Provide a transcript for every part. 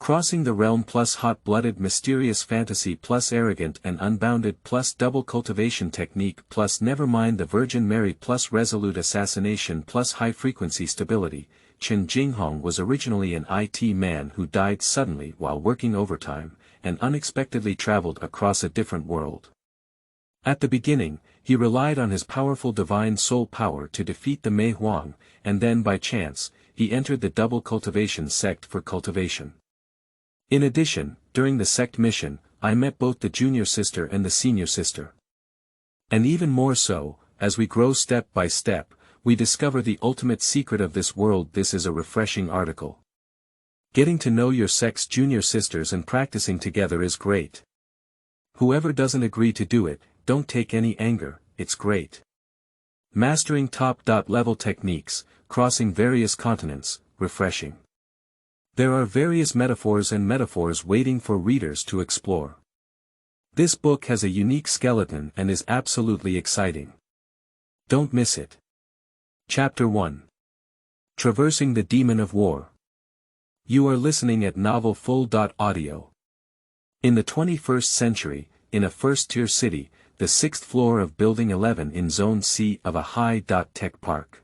Crossing the Realm+Hot blooded mysterious Fantasy+Arrogant and Unbounded+Double cultivation Technique+Never mind the Virgin Mary+Resolute Assassination+High frequency stability. Chen Jinghong was originally an IT man who died suddenly while working overtime, and unexpectedly traveled across a different world. At the beginning, he relied on his powerful divine soul power to defeat the Meihuang, and then by chance, he entered the Double Cultivation Sect for cultivation. In addition, during the sect mission, I met both the junior sister and the senior sister. And even more so, as we grow step by step, we discover the ultimate secret of this world. This is a refreshing article. Getting to know your sect's junior sisters and practicing together is great. Whoever doesn't agree to do it, don't take any anger, it's great. Mastering top-level techniques, crossing various continents, refreshing. There are various metaphors waiting for readers to explore. This book has a unique skeleton and is absolutely exciting. Don't miss it. Chapter 1. Traversing the Demon of War. You are listening at Novel Full.Audio. In the 21st century, in a first-tier city, the 6th floor of Building 11 in Zone C of a high-tech park.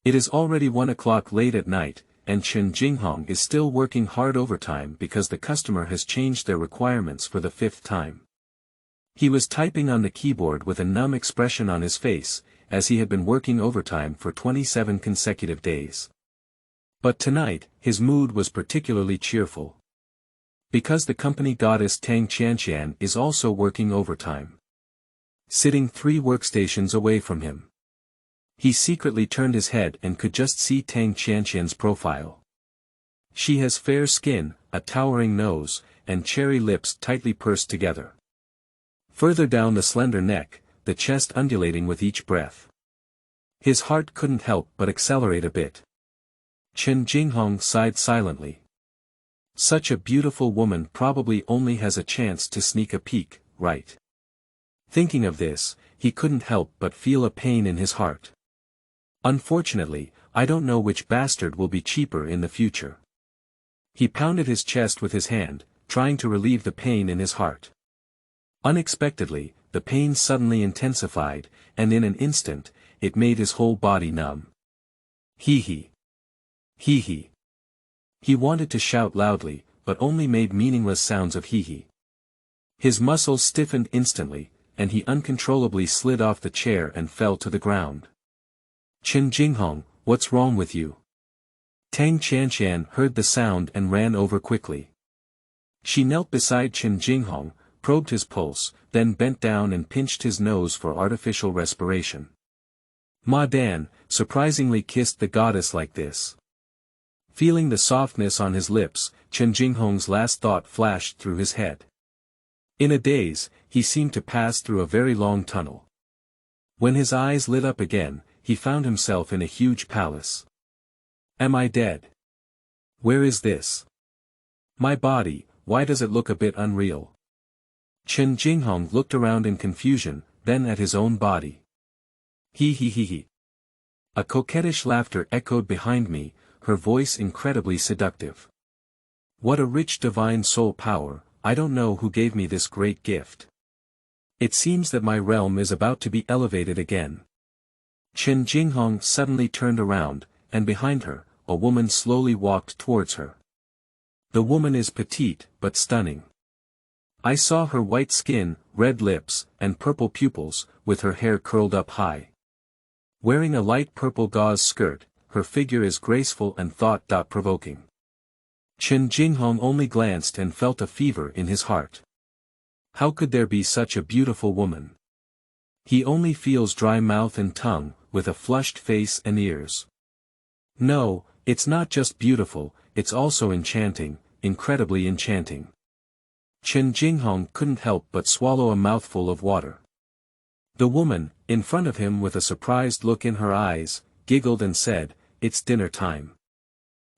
It is already 1 o'clock late at night, and Chen Jinghong is still working hard overtime because the customer has changed their requirements for the 5th time. He was typing on the keyboard with a numb expression on his face, as he had been working overtime for 27 consecutive days. But tonight, his mood was particularly cheerful. Because the company goddess Tang Qianqian is also working overtime. Sitting 3 workstations away from him. He secretly turned his head and could just see Tang Qianqian's profile. She has fair skin, a towering nose, and cherry lips tightly pursed together. Further down the slender neck, the chest undulating with each breath. His heart couldn't help but accelerate a bit. Chen Jinghong sighed silently. Such a beautiful woman probably only has a chance to sneak a peek, right? Thinking of this, he couldn't help but feel a pain in his heart. Unfortunately, I don't know which bastard will be cheaper in the future. He pounded his chest with his hand, trying to relieve the pain in his heart. Unexpectedly, the pain suddenly intensified, and in an instant, it made his whole body numb. Hee. He wanted to shout loudly, but only made meaningless sounds of hee. His muscles stiffened instantly, and he uncontrollably slid off the chair and fell to the ground. Chen Jinghong, what's wrong with you? Tang Qianqian heard the sound and ran over quickly. She knelt beside Chen Jinghong, probed his pulse, then bent down and pinched his nose for artificial respiration. Ma Dan, surprisingly kissed the goddess like this. Feeling the softness on his lips, Chen Jinghong's last thought flashed through his head. In a daze, he seemed to pass through a very long tunnel. When his eyes lit up again, he found himself in a huge palace. Am I dead? Where is this? My body, why does it look a bit unreal? Chen Jinghong looked around in confusion, then at his own body. He. A coquettish laughter echoed behind me, her voice incredibly seductive. What a rich divine soul power, I don't know who gave me this great gift. It seems that my realm is about to be elevated again. Chen Jinghong suddenly turned around, and behind her, a woman slowly walked towards her. The woman is petite, but stunning. I saw her white skin, red lips, and purple pupils, with her hair curled up high. Wearing a light purple gauze skirt, her figure is graceful and thought-provoking. Chen Jinghong only glanced and felt a fever in his heart. How could there be such a beautiful woman? He only feels dry mouth and tongue, with a flushed face and ears. No, it's not just beautiful, it's also enchanting, incredibly enchanting. Chen Jinghong couldn't help but swallow a mouthful of water. The woman, in front of him with a surprised look in her eyes, giggled and said, "It's dinner time."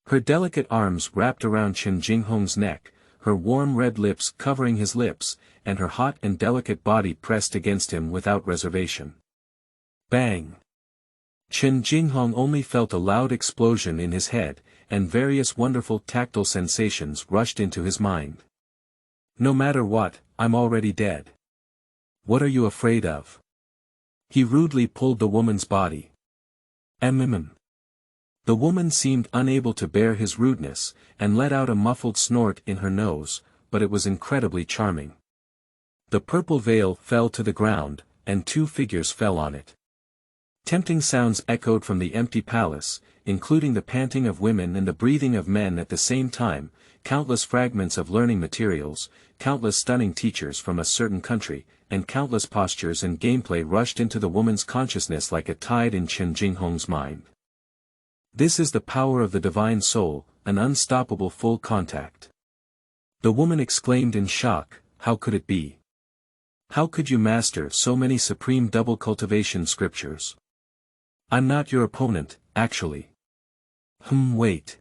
Her delicate arms wrapped around Chen Jinghong's neck, her warm red lips covering his lips, and her hot and delicate body pressed against him without reservation. Bang! Chen Jinghong only felt a loud explosion in his head, and various wonderful tactile sensations rushed into his mind. No matter what, I'm already dead. What are you afraid of? He rudely pulled the woman's body. The woman seemed unable to bear his rudeness, and let out a muffled snort in her nose, but it was incredibly charming. The purple veil fell to the ground, and two figures fell on it. Tempting sounds echoed from the empty palace, including the panting of women and the breathing of men at the same time, countless fragments of learning materials, countless stunning teachers from a certain country, and countless postures and gameplay rushed into the woman's consciousness like a tide in Chen Jinghong's mind. This is the power of the divine soul, an unstoppable full contact. The woman exclaimed in shock, how could it be? How could you master so many supreme double cultivation scriptures? I'm not your opponent, actually. Wait.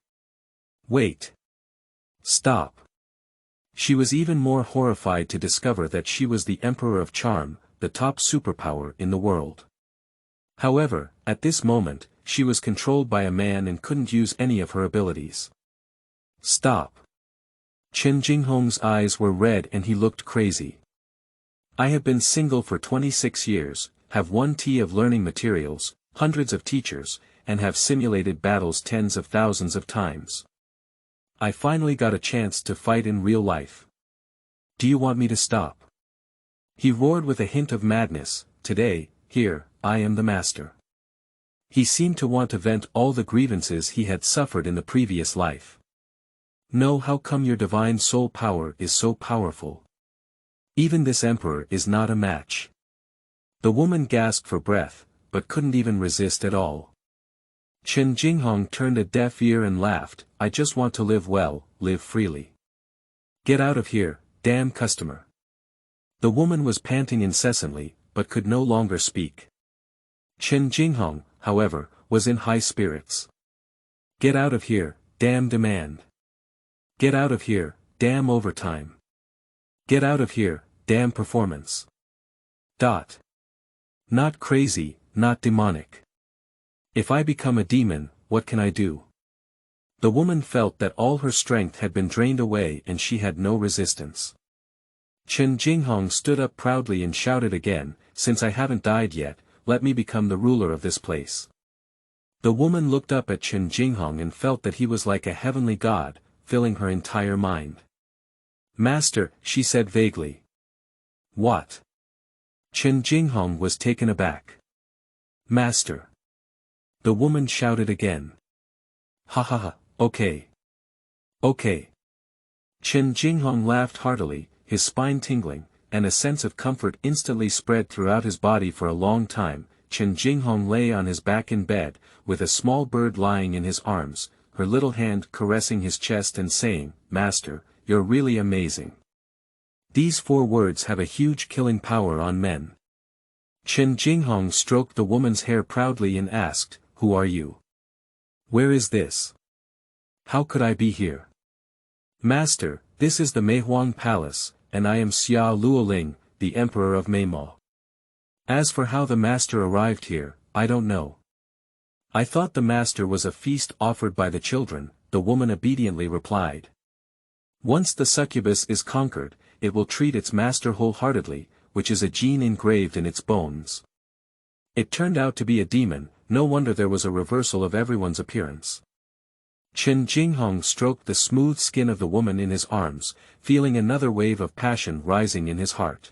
Wait. Stop. She was even more horrified to discover that she was the Emperor of Charm, the top superpower in the world. However, at this moment, she was controlled by a man and couldn't use any of her abilities. Stop. Chen Jinghong's eyes were red and he looked crazy. I have been single for 26 years, have 1 T of learning materials, hundreds of teachers, and have simulated battles tens of thousands of times. I finally got a chance to fight in real life. Do you want me to stop? He roared with a hint of madness, today, here, I am the master. He seemed to want to vent all the grievances he had suffered in the previous life. No, how come your divine soul power is so powerful? Even this emperor is not a match. The woman gasped for breath, but couldn't even resist at all. Chen Jinghong turned a deaf ear and laughed, I just want to live well, live freely. Get out of here, damn customer. The woman was panting incessantly, but could no longer speak. Chen Jinghong, however, was in high spirits. Get out of here, damn demand. Get out of here, damn overtime. Get out of here, damn performance. Not crazy, not demonic. If I become a demon, what can I do? The woman felt that all her strength had been drained away and she had no resistance. Chen Jinghong stood up proudly and shouted again, since I haven't died yet, let me become the ruler of this place. The woman looked up at Chen Jinghong and felt that he was like a heavenly god, filling her entire mind. Master, she said vaguely. What? Chen Jinghong was taken aback. Master. The woman shouted again. Ha ha ha, okay. Okay. Chen Jinghong laughed heartily, his spine tingling, and a sense of comfort instantly spread throughout his body. For a long time, Chen Jinghong lay on his back in bed, with a small bird lying in his arms, her little hand caressing his chest and saying, Master, you're really amazing. These 4 words have a huge killing power on men. Chen Jinghong stroked the woman's hair proudly and asked, Who are you? Where is this? How could I be here? Master, this is the Meihuang Palace, and I am Xia Luoling, the Emperor of Meimo. As for how the master arrived here, I don't know. I thought the master was a feast offered by the children, the woman obediently replied. Once the succubus is conquered, it will treat its master wholeheartedly, which is a gene engraved in its bones. It turned out to be a demon, no wonder there was a reversal of everyone's appearance. Chen Jinghong stroked the smooth skin of the woman in his arms, feeling another wave of passion rising in his heart.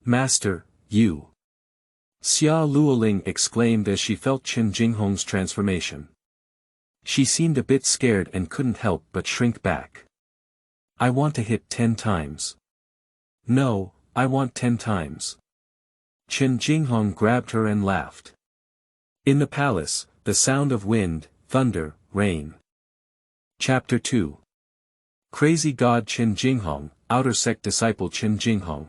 Master, you. Xia Luoling exclaimed as she felt Chen Jinghong's transformation. She seemed a bit scared and couldn't help but shrink back. I want to hit 10 times. No, I want 10 times. Chen Jinghong grabbed her and laughed. In the palace, the sound of wind, thunder, rain. Chapter 2. Crazy God Chen Jinghong, Outer Sect Disciple Chen Jinghong.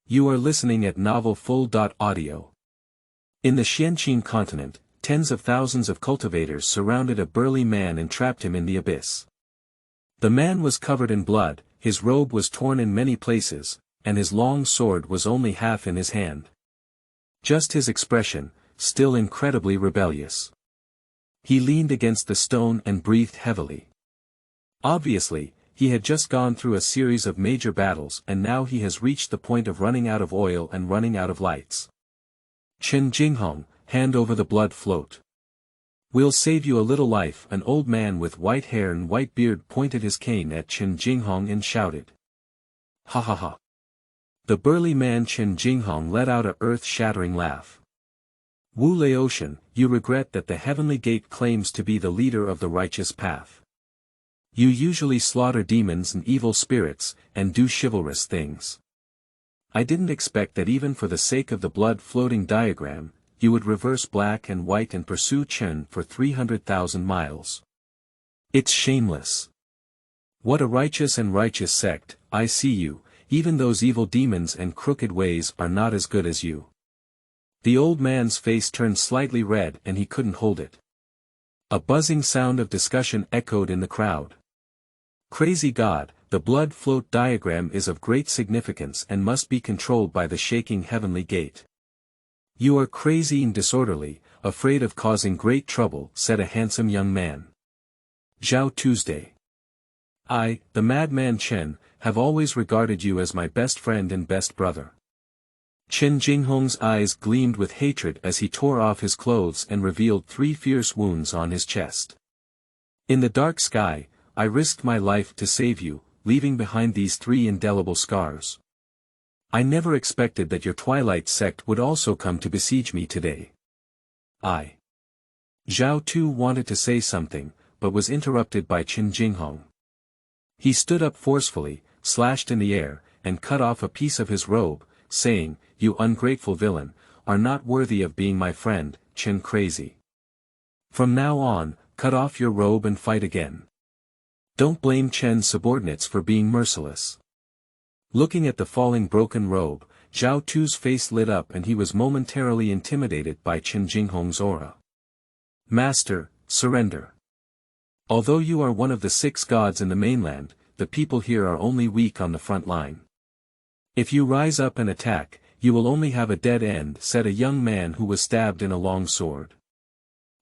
You are listening at Novel Full.Audio. In the Xianqin continent, tens of thousands of cultivators surrounded a burly man and trapped him in the abyss. The man was covered in blood, his robe was torn in many places, and his long sword was only half in his hand. Just his expression, still incredibly rebellious. He leaned against the stone and breathed heavily. Obviously, he had just gone through a series of major battles and now he has reached the point of running out of oil and running out of lights. Chen Jinghong, hand over the blood float. We'll save you a little life. An old man with white hair and white beard pointed his cane at Chen Jinghong and shouted. Ha ha ha. The burly man Chen Jinghong let out a earth-shattering laugh. Wu Laotian, you regret that the heavenly gate claims to be the leader of the righteous path. You usually slaughter demons and evil spirits, and do chivalrous things. I didn't expect that even for the sake of the blood-floating diagram, you would reverse black and white and pursue Chen for 300,000 miles. It's shameless. What a righteous sect, I see you, even those evil demons and crooked ways are not as good as you. The old man's face turned slightly red and he couldn't hold it. A buzzing sound of discussion echoed in the crowd. Crazy God, the blood float diagram is of great significance and must be controlled by the shaking heavenly gate. You are crazy and disorderly, afraid of causing great trouble, said a handsome young man. Zhao Tuesday. I, the madman Chen, have always regarded you as my best friend and best brother. Chen Jinghong's eyes gleamed with hatred as he tore off his clothes and revealed 3 fierce wounds on his chest. In the dark sky, I risked my life to save you, leaving behind these 3 indelible scars. I never expected that your Twilight sect would also come to besiege me today. Zhao Tu wanted to say something, but was interrupted by Chen Jinghong. He stood up forcefully, slashed in the air, and cut off a piece of his robe, saying, You ungrateful villain, are not worthy of being my friend, Chen Crazy. From now on, cut off your robe and fight again. Don't blame Chen's subordinates for being merciless. Looking at the falling broken robe, Zhao Tu's face lit up and he was momentarily intimidated by Chen Jinghong's aura. Master, surrender. Although you are one of the 6 gods in the mainland, the people here are only weak on the front line. If you rise up and attack, you will only have a dead end, said a young man who was stabbed in a long sword.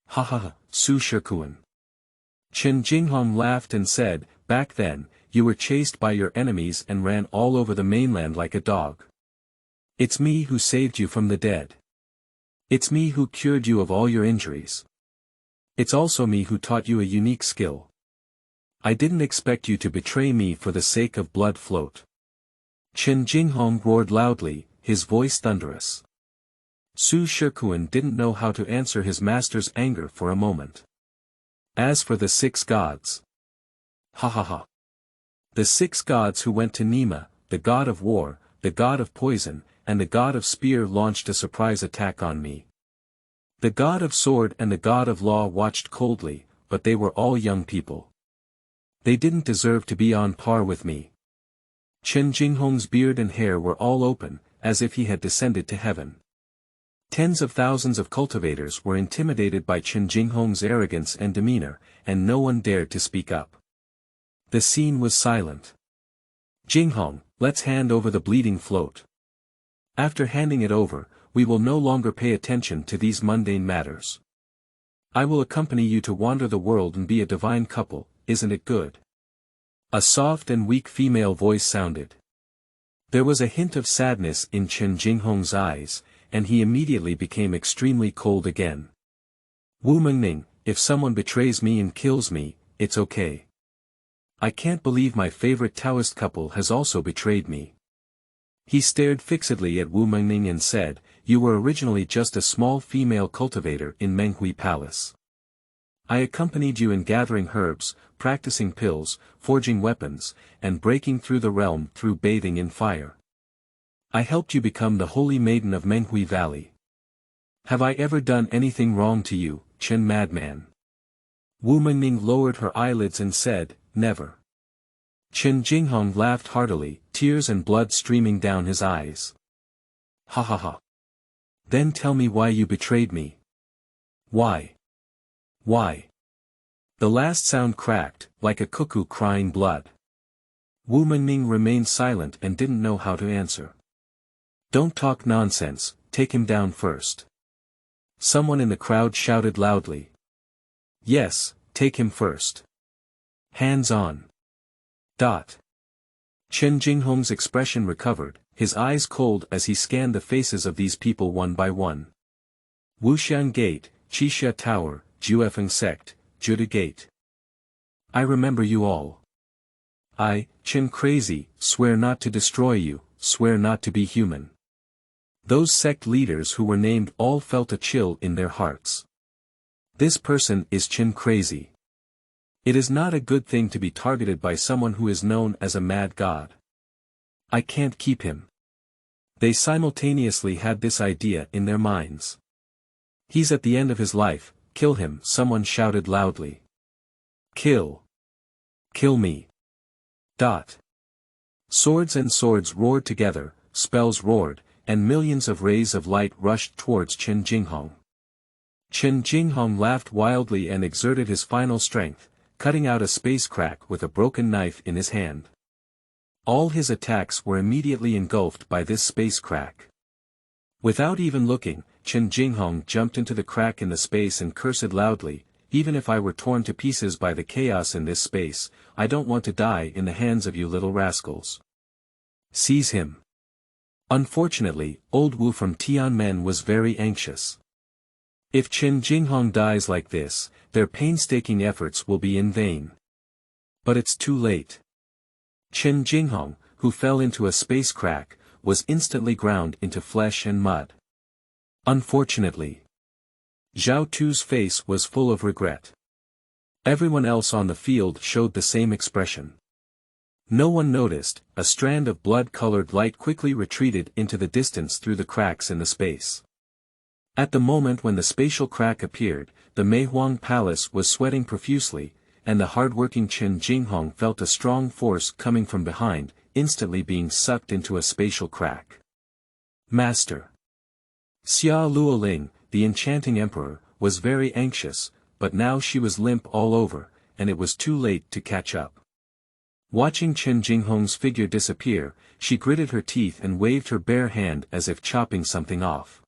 Ha ha ha, Su Shikuan. Chen Jinghong laughed and said, Back then, you were chased by your enemies and ran all over the mainland like a dog. It's me who saved you from the dead. It's me who cured you of all your injuries. It's also me who taught you a unique skill. I didn't expect you to betray me for the sake of blood float. Chen Jinghong roared loudly, his voice thunderous. Su Shikuan didn't know how to answer his master's anger for a moment. As for the 6 gods. Ha ha ha. The 6 gods who went to Nima, the god of war, the god of poison, and the god of spear launched a surprise attack on me. The god of sword and the god of law watched coldly, but they were all young people. They didn't deserve to be on par with me. Chen Jinghong's beard and hair were all open, as if he had descended to heaven. Tens of thousands of cultivators were intimidated by Chen Jinghong's arrogance and demeanor, and no one dared to speak up. The scene was silent. Jinghong, let's hand over the bleeding float. After handing it over, we will no longer pay attention to these mundane matters. I will accompany you to wander the world and be a divine couple, isn't it good? A soft and weak female voice sounded. There was a hint of sadness in Chen Jinghong's eyes, and he immediately became extremely cold again. Wu Mengning, if someone betrays me and kills me, it's okay. I can't believe my favorite Taoist couple has also betrayed me. He stared fixedly at Wu Mengning and said, You were originally just a small female cultivator in Menghui Palace. I accompanied you in gathering herbs, practicing pills, forging weapons, and breaking through the realm through bathing in fire. I helped you become the holy maiden of Menghui Valley. Have I ever done anything wrong to you, Chen Madman? Wu Mengning lowered her eyelids and said, Never. Chen Jinghong laughed heartily, tears and blood streaming down his eyes. Ha ha ha. Then tell me why you betrayed me. Why? Why? The last sound cracked, like a cuckoo crying blood. Wu Mengning remained silent and didn't know how to answer. Don't talk nonsense, take him down first. Someone in the crowd shouted loudly. Yes, take him first. Hands on. Chen Jinghong's expression recovered, his eyes cold as he scanned the faces of these people one by one. Wuxian Gate, Qixia Tower, Juefeng Sect, Juda Gate. I remember you all. I, Chen Crazy, swear not to destroy you, swear not to be human. Those sect leaders who were named all felt a chill in their hearts. This person is Chen Crazy. It is not a good thing to be targeted by someone who is known as a mad god. I can't keep him. They simultaneously had this idea in their minds. He's at the end of his life, kill him, someone shouted loudly. Kill. Kill me. Swords and swords roared together, spells roared, and millions of rays of light rushed towards Chen Jinghong. Chen Jinghong laughed wildly and exerted his final strength, cutting out a space crack with a broken knife in his hand. All his attacks were immediately engulfed by this space crack. Without even looking, Chen Jinghong jumped into the crack in the space and cursed loudly, even if I were torn to pieces by the chaos in this space, I don't want to die in the hands of you little rascals. Seize him. Unfortunately, old Wu from Tianmen was very anxious. If Chen Jinghong dies like this, their painstaking efforts will be in vain. But it's too late. Chen Jinghong, who fell into a space crack, was instantly ground into flesh and mud. Unfortunately. Zhao Tu's face was full of regret. Everyone else on the field showed the same expression. No one noticed, a strand of blood-colored light quickly retreated into the distance through the cracks in the space. At the moment when the spatial crack appeared, the Meihuang palace was sweating profusely, and the hard-working Chen Jinghong felt a strong force coming from behind, instantly being sucked into a spatial crack. Master. Xia Luoling, the enchanting emperor, was very anxious, but now she was limp all over, and it was too late to catch up. Watching Chen Jinghong's figure disappear, she gritted her teeth and waved her bare hand as if chopping something off.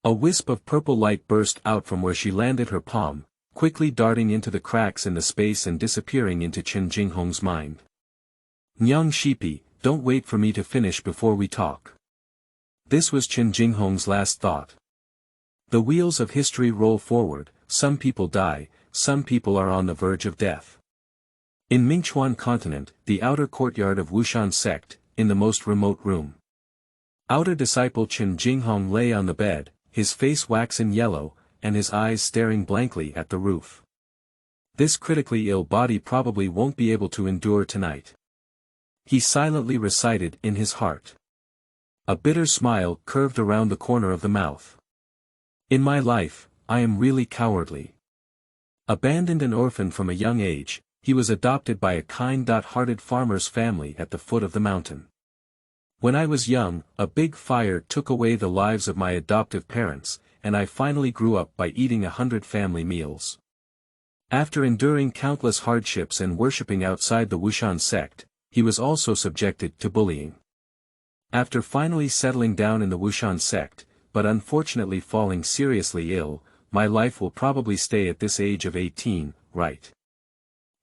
A wisp of purple light burst out from where she landed her palm, quickly darting into the cracks in the space and disappearing into Chen Jinghong's mind. Nyang Shipi, don't wait for me to finish before we talk. This was Chen Jinghong's last thought. The wheels of history roll forward, some people die, some people are on the verge of death. In Mingchuan continent, the outer courtyard of Wuxian sect, in the most remote room. Outer disciple Chen Jinghong lay on the bed, his face waxen yellow, and his eyes staring blankly at the roof. This critically ill body probably won't be able to endure tonight. He silently recited in his heart. A bitter smile curved around the corner of the mouth. In my life, I am really cowardly. Abandoned and orphaned from a young age, he was adopted by a kind-hearted farmer's family at the foot of the mountain. When I was young, a big fire took away the lives of my adoptive parents, and I finally grew up by eating 100 family meals. After enduring countless hardships and worshipping outside the Wuxian sect, he was also subjected to bullying. After finally settling down in the Wuxian sect, but unfortunately falling seriously ill, my life will probably stay at this age of 18, right?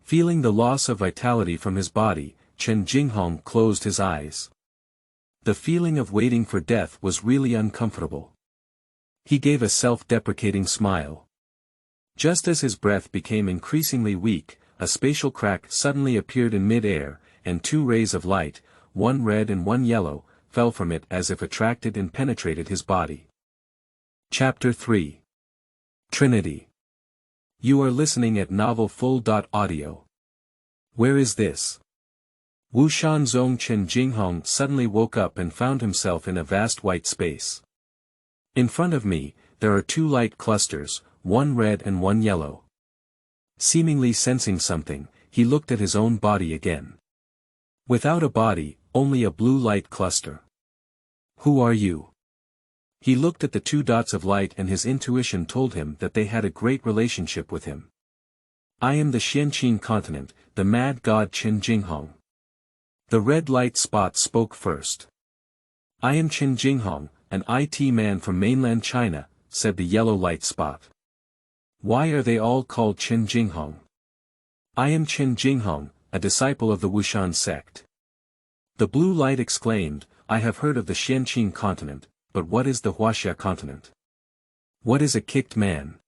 Feeling the loss of vitality from his body, Chen Jinghong closed his eyes. The feeling of waiting for death was really uncomfortable. He gave a self-deprecating smile. Just as his breath became increasingly weak, a spatial crack suddenly appeared in mid-air, and two rays of light, one red and one yellow, fell from it as if attracted and penetrated his body. Chapter 3. Trinity. You are listening at novelfull.audio. Where is this? Wuxian Zong Chen Jinghong suddenly woke up and found himself in a vast white space. In front of me, there are two light clusters, one red and one yellow. Seemingly sensing something, he looked at his own body again. Without a body, only a blue light cluster. Who are you? He looked at the two dots of light and his intuition told him that they had a great relationship with him. I am the Xianqin continent, the mad god Chen Jinghong. The red light spot spoke first. I am Chen Jinghong, an IT man from mainland China, said the yellow light spot. Why are they all called Chen Jinghong? I am Chen Jinghong, a disciple of the Wushan sect. The blue light exclaimed, I have heard of the Xianqing continent, but what is the Huaxia continent? What is a kicked man?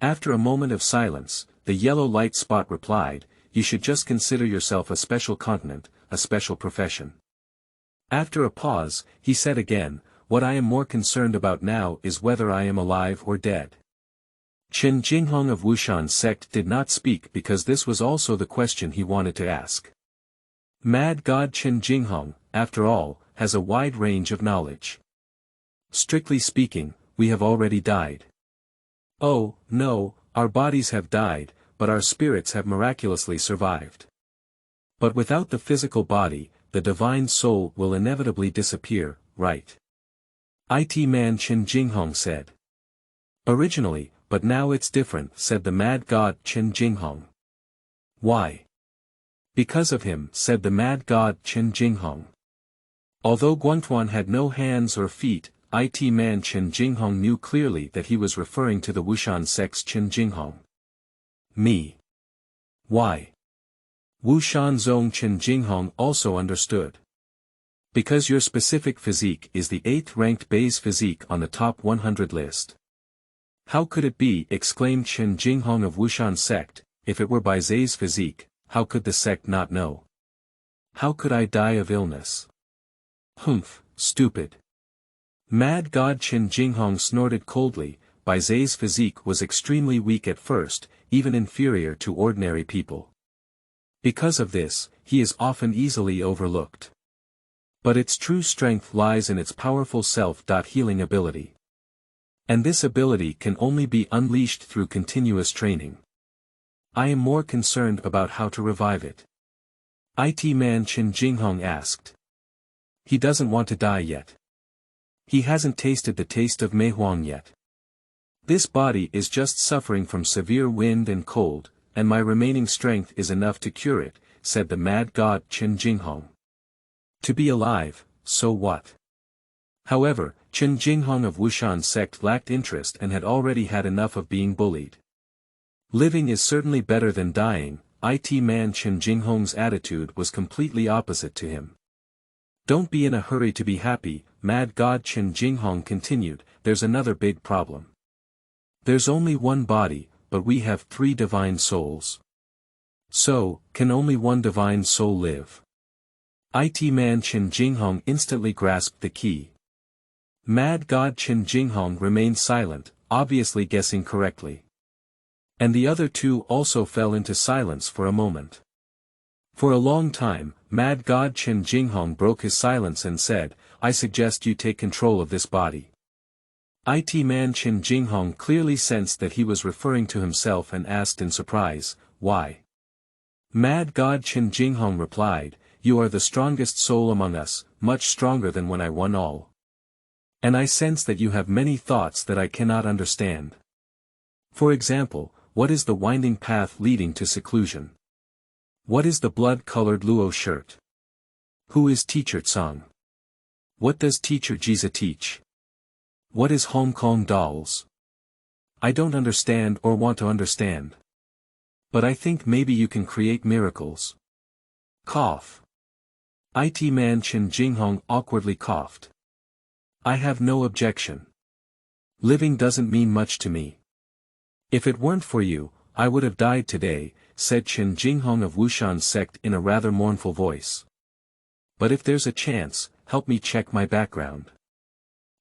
After a moment of silence, the yellow light spot replied, you should just consider yourself a special continent, a special profession. After a pause, he said again, what I am more concerned about now is whether I am alive or dead. Chen Jinghong of Wushan sect did not speak because this was also the question he wanted to ask. Mad God Chen Jinghong, after all, has a wide range of knowledge. Strictly speaking, we have already died. Oh, no, our bodies have died, but our spirits have miraculously survived. But without the physical body, the divine soul will inevitably disappear, right? It man Chen Jinghong said. Originally, but now it's different, said the mad god Chen Jinghong. Why? Because of him, said the mad god Chen Jinghong. Although Guangtuan had no hands or feet, It man Chen Jinghong knew clearly that he was referring to the Wushan sect's Chen Jinghong. Me. Why? Wushan Zong Chen Jinghong also understood. Because your specific physique is the 8th ranked base physique on the top 100 list. How could it be, exclaimed Chen Jinghong of Wushan sect, if it were by Zay's physique, how could the sect not know? How could I die of illness? Humph, stupid. Mad God Chen Jinghong snorted coldly, Bai Zay's physique was extremely weak at first, even inferior to ordinary people. Because of this, he is often easily overlooked. But its true strength lies in its powerful self-healing ability. And this ability can only be unleashed through continuous training. I am more concerned about how to revive it. It man Chen Jinghong asked. He doesn't want to die yet. He hasn't tasted the taste of Meihuang yet. This body is just suffering from severe wind and cold, and my remaining strength is enough to cure it, said the mad god Chen Jinghong. To be alive, so what? However, Chen Jinghong of Wushan sect lacked interest and had already had enough of being bullied. Living is certainly better than dying. It man Chen Jinghong's attitude was completely opposite to him. Don't be in a hurry to be happy, mad god Chen Jinghong continued, there's another big problem. There's only one body, but we have 3 divine souls. So, can only one divine soul live? It man Chen Jinghong instantly grasped the key. Mad god Chen Jinghong remained silent, obviously guessing correctly. And the other 2 also fell into silence for a moment. For a long time, mad god Chen Jinghong broke his silence and said, I suggest you take control of this body. It man Chen Jinghong clearly sensed that he was referring to himself and asked in surprise, why? Mad god Chen Jinghong replied, you are the strongest soul among us, much stronger than when I won all. And I sense that you have many thoughts that I cannot understand. For example, what is the winding path leading to seclusion? What is the blood-colored Luo shirt? Who is Teacher Tsang? What does Teacher Jiza teach? What is Hong Kong dolls? I don't understand or want to understand. But I think maybe you can create miracles. Cough. It man Chen Jinghong awkwardly coughed. I have no objection. Living doesn't mean much to me. If it weren't for you, I would have died today, said Chen Jinghong of Wushan sect in a rather mournful voice. But if there's a chance, help me check my background.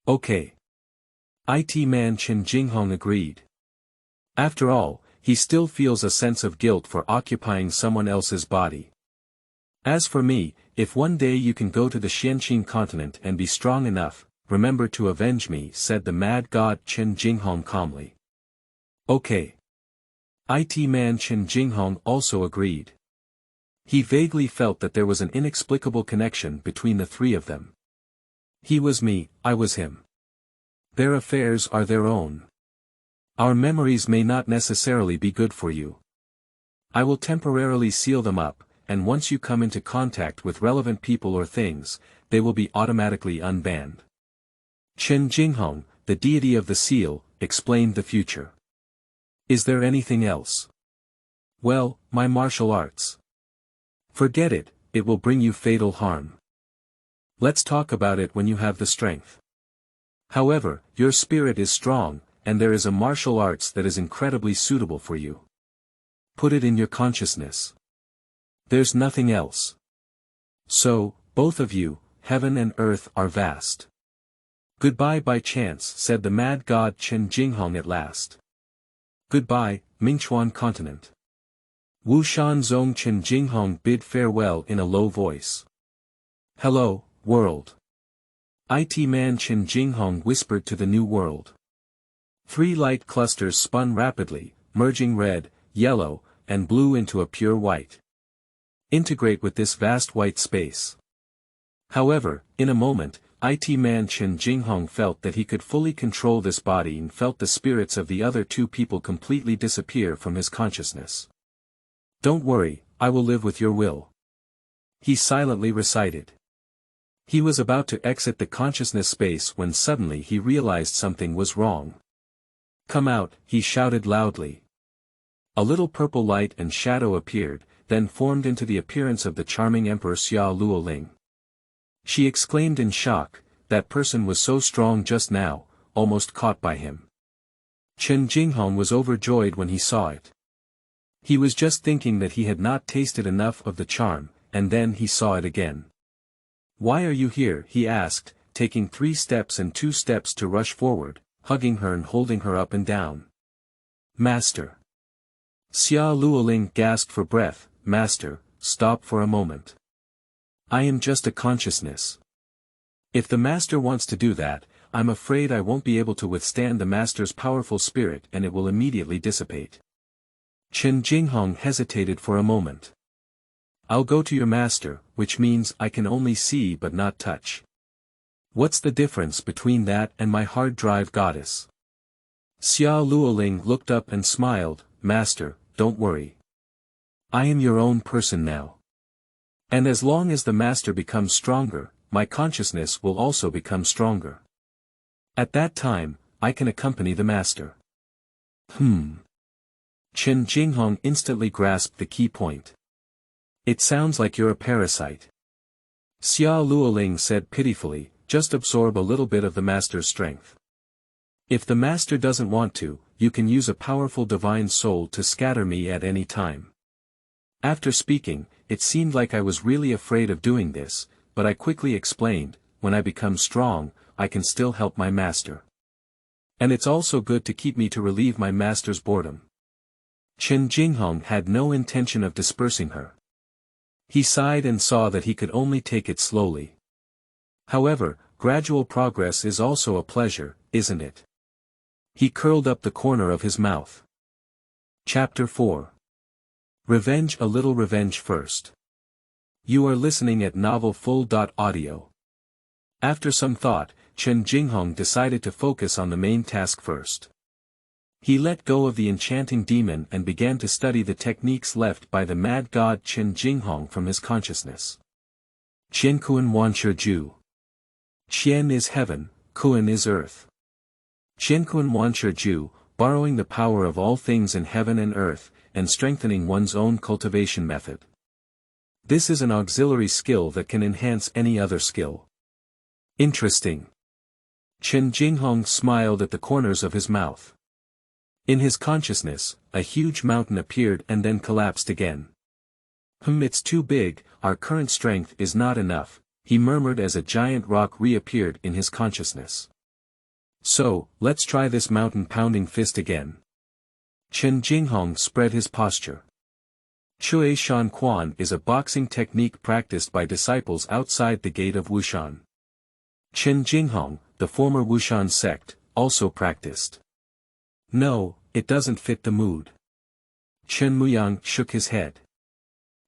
Okay. It man Chen Jinghong agreed. After all, he still feels a sense of guilt for occupying someone else's body. As for me, if one day you can go to the Xianqing continent and be strong enough, remember to avenge me, said the mad god Chen Jinghong calmly. Okay. It man Chen Jinghong also agreed. He vaguely felt that there was an inexplicable connection between the 3 of them. He was me, I was him. Their affairs are their own. Our memories may not necessarily be good for you. I will temporarily seal them up, and once you come into contact with relevant people or things, they will be automatically unbanned. Chen Jinghong, the deity of the seal, explained the future. Is there anything else? Well, my martial arts. Forget it, it will bring you fatal harm. Let's talk about it when you have the strength. However, your spirit is strong, and there is a martial arts that is incredibly suitable for you. Put it in your consciousness. There's nothing else. So, both of you, heaven and earth are vast. Goodbye by chance, said the mad god Chen Jinghong at last. Goodbye, Mingchuan continent. Wu Shan Zong Chen Jinghong bid farewell in a low voice. Hello, world. It man Chen Jinghong whispered to the new world. 3 light clusters spun rapidly, merging red, yellow, and blue into a pure white. Integrate with this vast white space. However, in a moment, It man Chen Jinghong felt that he could fully control this body and felt the spirits of the other 2 people completely disappear from his consciousness. Don't worry, I will live with your will. He silently recited. He was about to exit the consciousness space when suddenly he realized something was wrong. Come out, he shouted loudly. A little purple light and shadow appeared, then formed into the appearance of the charming Emperor Xia Luoling. She exclaimed in shock, that person was so strong just now, almost caught by him. Chen Jinghong was overjoyed when he saw it. He was just thinking that he had not tasted enough of the charm, and then he saw it again. Why are you here? He asked, taking 3 steps and 2 steps to rush forward, hugging her and holding her up and down. Master. Xia Luoling gasped for breath. Master, stop for a moment. I am just a consciousness. If the master wants to do that, I'm afraid I won't be able to withstand the master's powerful spirit and it will immediately dissipate. Chen Jinghong hesitated for a moment. I'll go to your master, which means I can only see but not touch. What's the difference between that and my hard drive goddess? Xia Luoling looked up and smiled. Master, don't worry. I am your own person now. And as long as the master becomes stronger, my consciousness will also become stronger. At that time, I can accompany the master. Chen Jinghong instantly grasped the key point. It sounds like you're a parasite. Xia Luoling said pitifully, just absorb a little bit of the master's strength. If the master doesn't want to, you can use a powerful divine soul to scatter me at any time. After speaking, it seemed like I was really afraid of doing this, but I quickly explained, when I become strong, I can still help my master. And it's also good to keep me to relieve my master's boredom. Chen Jinghong had no intention of dispersing her. He sighed and saw that he could only take it slowly. However, gradual progress is also a pleasure, isn't it? He curled up the corner of his mouth. Chapter 4. Revenge. A little revenge first. You are listening at novel.full.audio. After some thought, Chen Jinghong decided to focus on the main task first. He let go of the enchanting demon and began to study the techniques left by the mad god Chen Jinghong from his consciousness. Qian Wanshi Ju. Qian is heaven, Kuan is earth. Qian Wanshi Ju, borrowing the power of all things in heaven and earth, and strengthening one's own cultivation method. This is an auxiliary skill that can enhance any other skill. Interesting. Chen Jinghong smiled at the corners of his mouth. In his consciousness, a huge mountain appeared and then collapsed again. It's too big, our current strength is not enough, he murmured as a giant rock reappeared in his consciousness. So, let's try this mountain-pounding fist again. Chen Jinghong spread his posture. Chui Shan Quan is a boxing technique practiced by disciples outside the gate of Wushan. Chen Jinghong, the former Wushan sect, also practiced. No, it doesn't fit the mood. Chen Meihuang shook his head.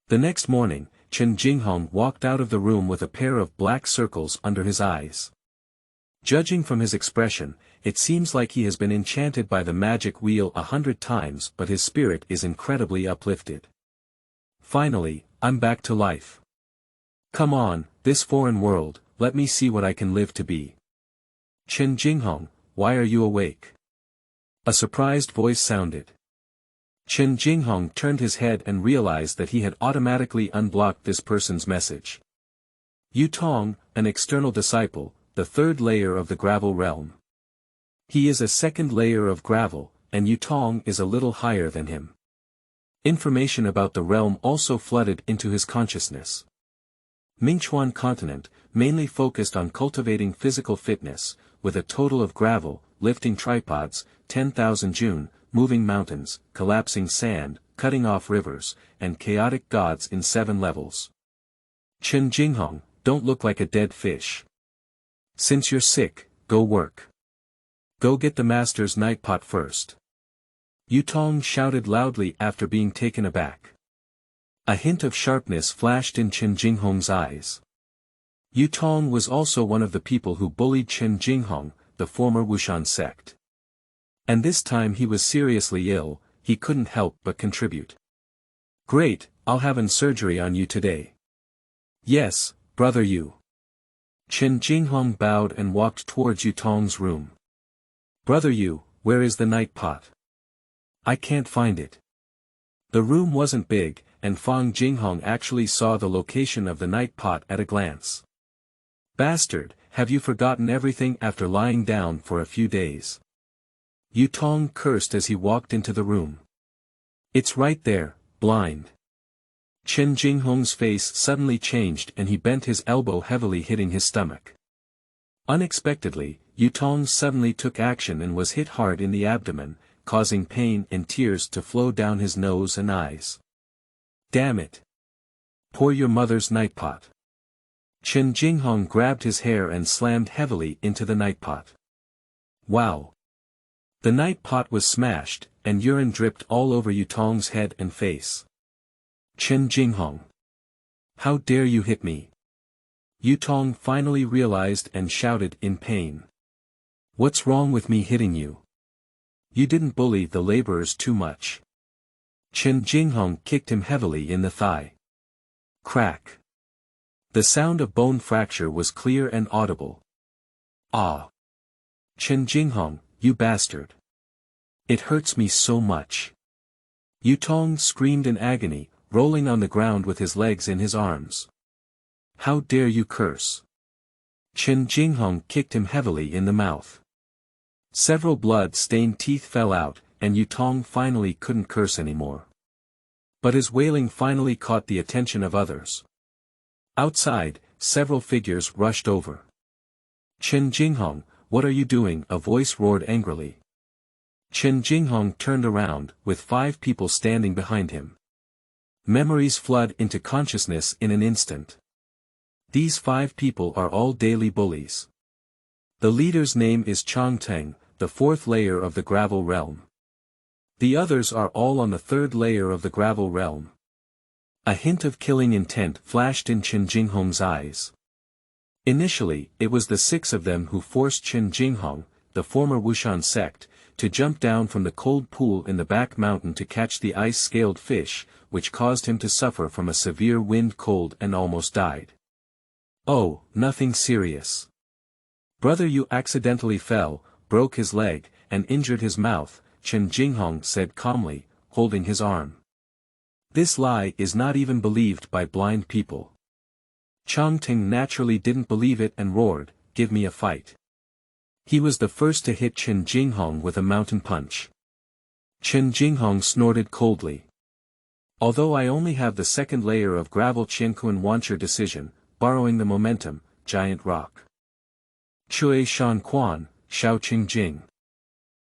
The next morning, Chen Jinghong walked out of the room with a pair of black circles under his eyes. Judging from his expression, it seems like he has been enchanted by the magic wheel 100 times, but his spirit is incredibly uplifted. Finally, I'm back to life. Come on, this foreign world, let me see what I can live to be. Chen Jinghong, why are you awake? A surprised voice sounded. Chen Jinghong turned his head and realized that he had automatically unblocked this person's message. Yutong, an external disciple, the third layer of the gravel realm. He is a second layer of gravel, and Yutong is a little higher than him. Information about the realm also flooded into his consciousness. Meihuang continent, mainly focused on cultivating physical fitness, with a total of gravel, lifting tripods, 10,000 June, moving mountains, collapsing sand, cutting off rivers, and chaotic gods in 7 levels. Chen Jinghong, don't look like a dead fish. Since you're sick, go work. Go get the master's night pot first. Yutong shouted loudly after being taken aback. A hint of sharpness flashed in Chen Jinghong's eyes. Yutong was also one of the people who bullied Chen Jinghong, the former Wushan sect. And this time he was seriously ill, he couldn't help but contribute. Great, I'll have an surgery on you today. Yes, brother you. Chen Jinghong bowed and walked towards Yutong's room. Brother you, where is the night pot? I can't find it. The room wasn't big, and Fang Jinghong actually saw the location of the night pot at a glance. Bastard, have you forgotten everything after lying down for a few days? Yutong cursed as he walked into the room. It's right there, blind. Chen Jinghong's face suddenly changed and he bent his elbow heavily hitting his stomach. Unexpectedly, Yutong suddenly took action and was hit hard in the abdomen, causing pain and tears to flow down his nose and eyes. Damn it! Pour your mother's night pot. Chen Jinghong grabbed his hair and slammed heavily into the night pot. Wow! The night pot was smashed, and urine dripped all over Yutong's head and face. Chen Jinghong. How dare you hit me? Yutong finally realized and shouted in pain. What's wrong with me hitting you? You didn't bully the laborers too much. Chen Jinghong kicked him heavily in the thigh. Crack. The sound of bone fracture was clear and audible. Ah! Chen Jinghong, you bastard. It hurts me so much. Yutong screamed in agony, rolling on the ground with his legs in his arms. How dare you curse? Chen Jinghong kicked him heavily in the mouth. Several blood-stained teeth fell out, and Yutong finally couldn't curse anymore. But his wailing finally caught the attention of others. Outside, several figures rushed over. Chen Jinghong, what are you doing? A voice roared angrily. Chen Jinghong turned around, with 5 people standing behind him. Memories flood into consciousness in an instant. These 5 people are all daily bullies. The leader's name is Changteng, the 4th layer of the gravel realm. The others are all on the 3rd layer of the gravel realm. A hint of killing intent flashed in Chen Jinghong's eyes. Initially, it was the 6 of them who forced Chen Jinghong, the former Wushan sect, to jump down from the cold pool in the back mountain to catch the ice-scaled fish, which caused him to suffer from a severe wind cold and almost died. Oh, nothing serious. Brother, you accidentally fell, broke his leg, and injured his mouth, Chen Jinghong said calmly, holding his arm. This lie is not even believed by blind people. Changteng naturally didn't believe it and roared, give me a fight. He was the first to hit Chen Jinghong with a mountain punch. Chen Jinghong snorted coldly. Although I only have the 2nd layer of gravel, Qianquan wants your decision, borrowing the momentum, giant rock. Chui Shan Quan, Shao Qing Jing.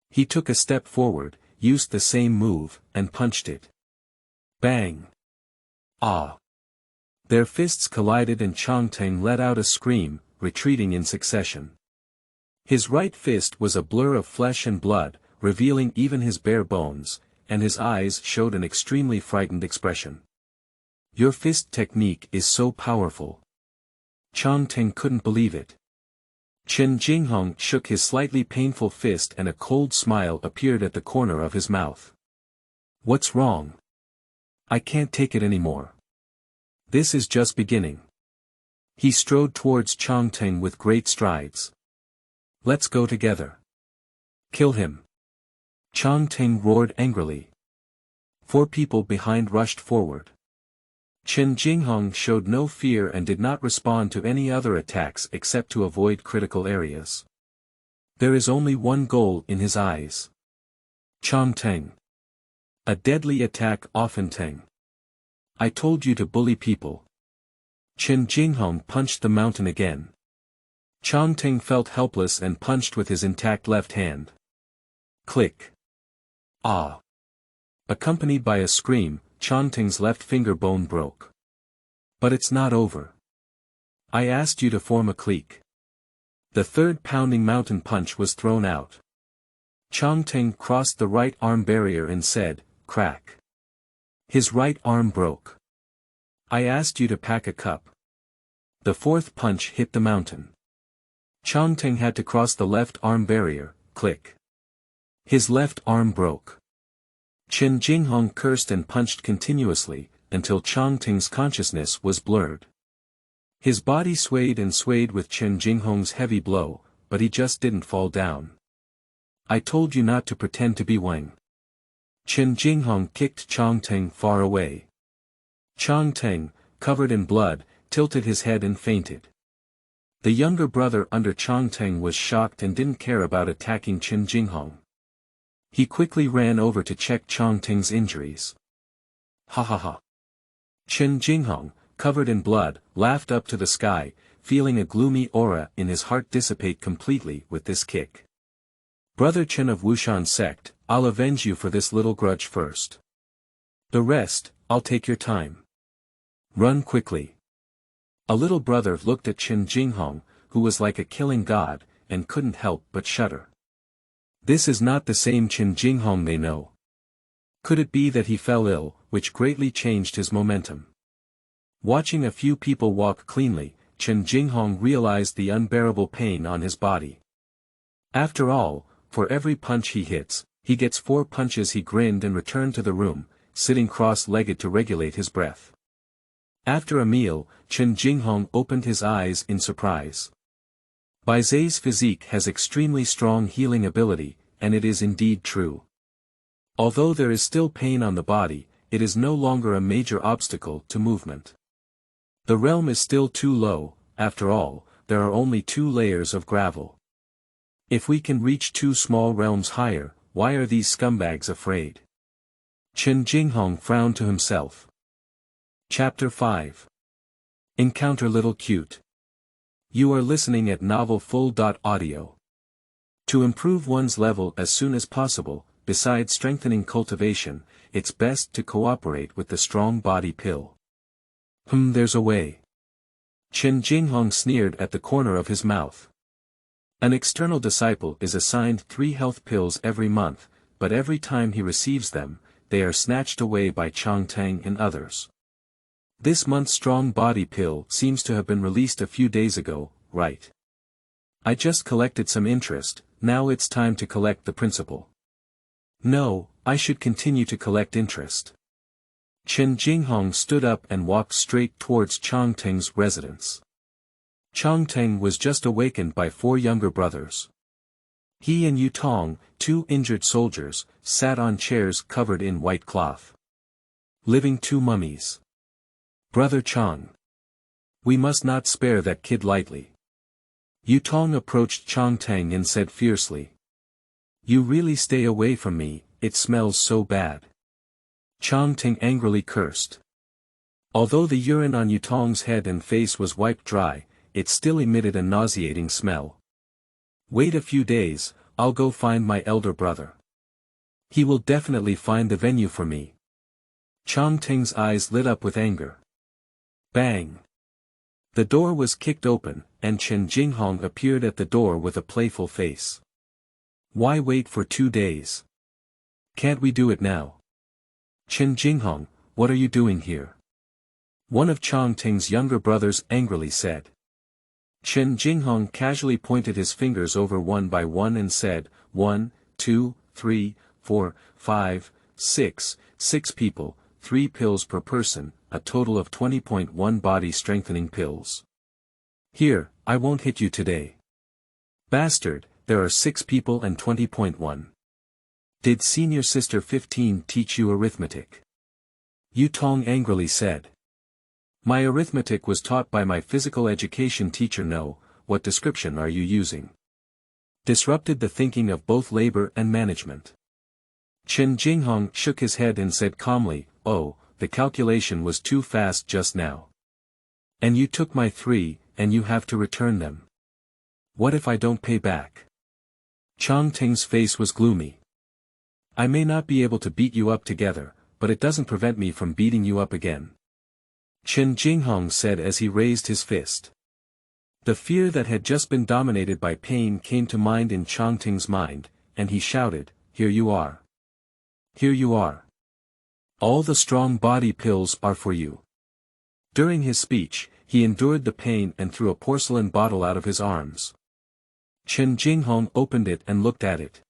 He took a step forward, used the same move, and punched it. Bang! Ah! Their fists collided and Changteng let out a scream, retreating in succession. His right fist was a blur of flesh and blood, revealing even his bare bones, and his eyes showed an extremely frightened expression. Your fist technique is so powerful. Changteng couldn't believe it. Chen Jinghong shook his slightly painful fist and a cold smile appeared at the corner of his mouth. What's wrong? I can't take it anymore. This is just beginning. He strode towards Changteng with great strides. Let's go together. Kill him. Changteng roared angrily. 4 people behind rushed forward. Chen Jinghong showed no fear and did not respond to any other attacks except to avoid critical areas. There is only one goal in his eyes. Changteng. A deadly attack Offenteng. I told you to bully people. Chen Jinghong punched the mountain again. Changteng felt helpless and punched with his intact left hand. Click. Ah. Accompanied by a scream, Changteng's left finger bone broke. But it's not over. I asked you to form a clique. The third pounding mountain punch was thrown out. Changteng crossed the right arm barrier and said, crack. His right arm broke. I asked you to pack a cup. The fourth punch hit the mountain. Changteng had to cross the left arm barrier, click. His left arm broke. Chen Jinghong cursed and punched continuously, until Changteng's consciousness was blurred. His body swayed and swayed with Chen Jinghong's heavy blow, but he just didn't fall down. I told you not to pretend to be Wang. Chen Jinghong kicked Changteng far away. Changteng, covered in blood, tilted his head and fainted. The younger brother under Changteng was shocked and didn't care about attacking Chen Jinghong. He quickly ran over to check Changteng's injuries. Ha ha ha. Chen Jinghong, covered in blood, laughed up to the sky, feeling a gloomy aura in his heart dissipate completely with this kick. Brother Chen of Wushan sect, I'll avenge you for this little grudge first. The rest, I'll take your time. Run quickly. A little brother looked at Chen Jinghong, who was like a killing god, and couldn't help but shudder. This is not the same Chen Jinghong they know. Could it be that he fell ill, which greatly changed his momentum? Watching a few people walk cleanly, Chen Jinghong realized the unbearable pain on his body. After all, for every punch he hits, he gets 4 punches. He grinned and returned to the room, sitting cross-legged to regulate his breath. After a meal, Chen Jinghong opened his eyes in surprise. Bai Zai's physique has extremely strong healing ability, and it is indeed true. Although there is still pain on the body, it is no longer a major obstacle to movement. The realm is still too low, after all, there are only 2 layers of gravel. If we can reach 2 small realms higher, why are these scumbags afraid? Chen Jinghong frowned to himself. Chapter 5. Encounter Little Cute. You are listening at novel full.audio. To improve one's level as soon as possible, besides strengthening cultivation, it's best to cooperate with the strong body pill. There's a way. Chen Jinghong sneered at the corner of his mouth. An external disciple is assigned 3 health pills every month, but every time he receives them, they are snatched away by Changteng and others. This month's strong body pill seems to have been released a few days ago, right? I just collected some interest, now it's time to collect the principal. No, I should continue to collect interest. Chen Jinghong stood up and walked straight towards Changteng's residence. Changteng was just awakened by 4 younger brothers. He and Yutong, 2 injured soldiers, sat on chairs covered in white cloth. Living 2 mummies. Brother Chang. We must not spare that kid lightly. Yutong approached Changteng and said fiercely. You really stay away from me, it smells so bad. Changteng angrily cursed. Although the urine on Yutong's head and face was wiped dry, it still emitted a nauseating smell. Wait a few days, I'll go find my elder brother. He will definitely find the venue for me. Changteng's eyes lit up with anger. Bang! The door was kicked open, and Chen Jinghong appeared at the door with a playful face. Why wait for 2 days? Can't we do it now? Chen Jinghong, what are you doing here? One of Changteng's younger brothers angrily said. Chen Jinghong casually pointed his fingers over one by one and said, 1, 2, 3, 4, 5, 6, 6 people, 3 pills per person, a total of 20.1 body strengthening pills. Here, I won't hit you today. Bastard, there are 6 people and 20.1. Did senior sister 15 teach you arithmetic? Yu Tong angrily said. My arithmetic was taught by my physical education teacher. No, what description are you using? Disrupted the thinking of both labor and management. Chen Jinghong shook his head and said calmly, oh, the calculation was too fast just now. And you took my 3, and you have to return them. What if I don't pay back? Changteng's face was gloomy. I may not be able to beat you up together, but it doesn't prevent me from beating you up again. Chen Jinghong said as he raised his fist. The fear that had just been dominated by pain came to mind in Changteng's mind, and he shouted, here you are. Here you are. All the strong body pills are for you. During his speech, he endured the pain and threw a porcelain bottle out of his arms. Chen Jinghong opened it and looked at it.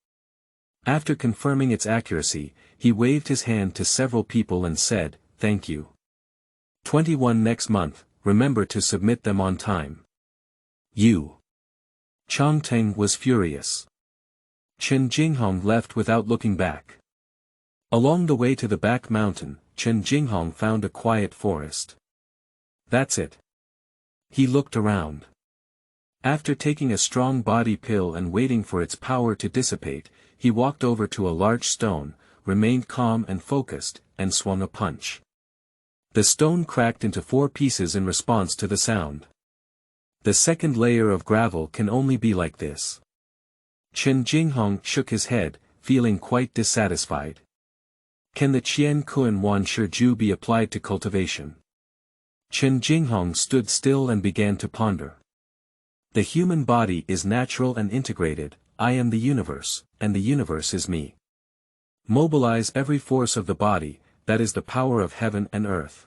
After confirming its accuracy, he waved his hand to several people and said, thank you. 21 next month, remember to submit them on time. You. Changteng was furious. Chen Jinghong left without looking back. Along the way to the back mountain, Chen Jinghong found a quiet forest. That's it. He looked around. After taking a strong body pill and waiting for its power to dissipate, he walked over to a large stone, remained calm and focused, and swung a punch. The stone cracked into 4 pieces in response to the sound. The second layer of gravel can only be like this. Chen Jinghong shook his head, feeling quite dissatisfied. Can the Qian Kuan Wan Shiju be applied to cultivation? Chen Jinghong stood still and began to ponder. The human body is natural and integrated, I am the universe, and the universe is me. Mobilize every force of the body, that is the power of heaven and earth.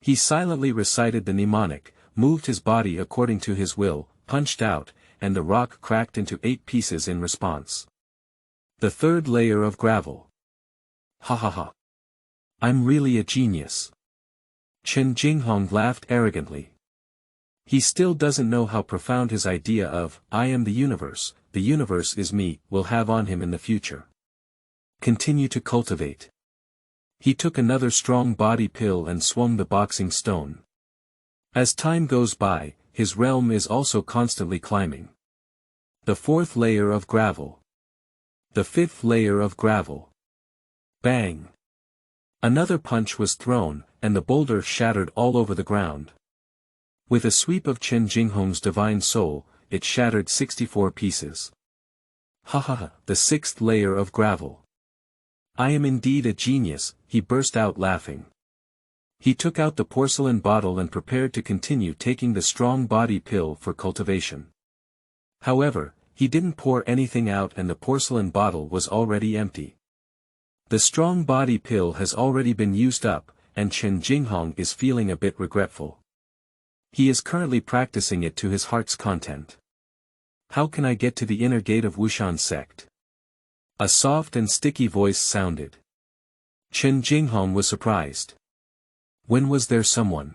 He silently recited the mnemonic, moved his body according to his will, punched out, and the rock cracked into 8 pieces in response. The third layer of gravel. Ha ha ha. I'm really a genius. Chen Jinghong laughed arrogantly. He still doesn't know how profound his idea of, I am the universe is me, will have on him in the future. Continue to cultivate. He took another strong body pill and swung the boxing stone. As time goes by, his realm is also constantly climbing. The 4th layer of gravel. The 5th layer of gravel. Bang! Another punch was thrown, and the boulder shattered all over the ground. With a sweep of Chen Jinghong's divine soul, it shattered 64 pieces. Ha ha ha, the 6th layer of gravel. I am indeed a genius, he burst out laughing. He took out the porcelain bottle and prepared to continue taking the strong body pill for cultivation. However, he didn't pour anything out and the porcelain bottle was already empty. The strong body pill has already been used up, and Chen Jinghong is feeling a bit regretful. He is currently practicing it to his heart's content. How can I get to the inner gate of Wushan sect? A soft and sticky voice sounded. Chen Jinghong was surprised. When was there someone?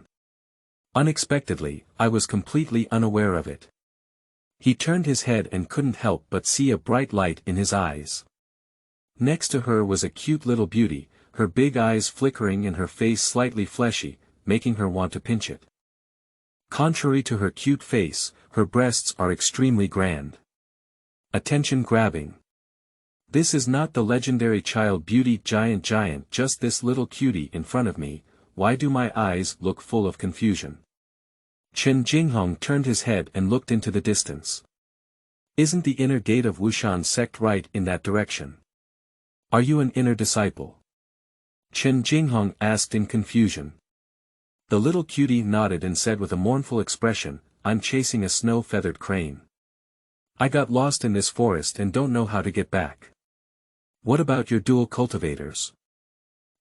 Unexpectedly, I was completely unaware of it. He turned his head and couldn't help but see a bright light in his eyes. Next to her was a cute little beauty, her big eyes flickering and her face slightly fleshy, making her want to pinch it. Contrary to her cute face, her breasts are extremely grand. Attention-grabbing. This is not the legendary child beauty giant, just this little cutie in front of me. Why do my eyes look full of confusion? Chen Jinghong turned his head and looked into the distance. Isn't the inner gate of Wushan sect right in that direction? Are you an inner disciple? Chen Jinghong asked in confusion. The little cutie nodded and said with a mournful expression, I'm chasing a snow-feathered crane. I got lost in this forest and don't know how to get back. What about your dual cultivators?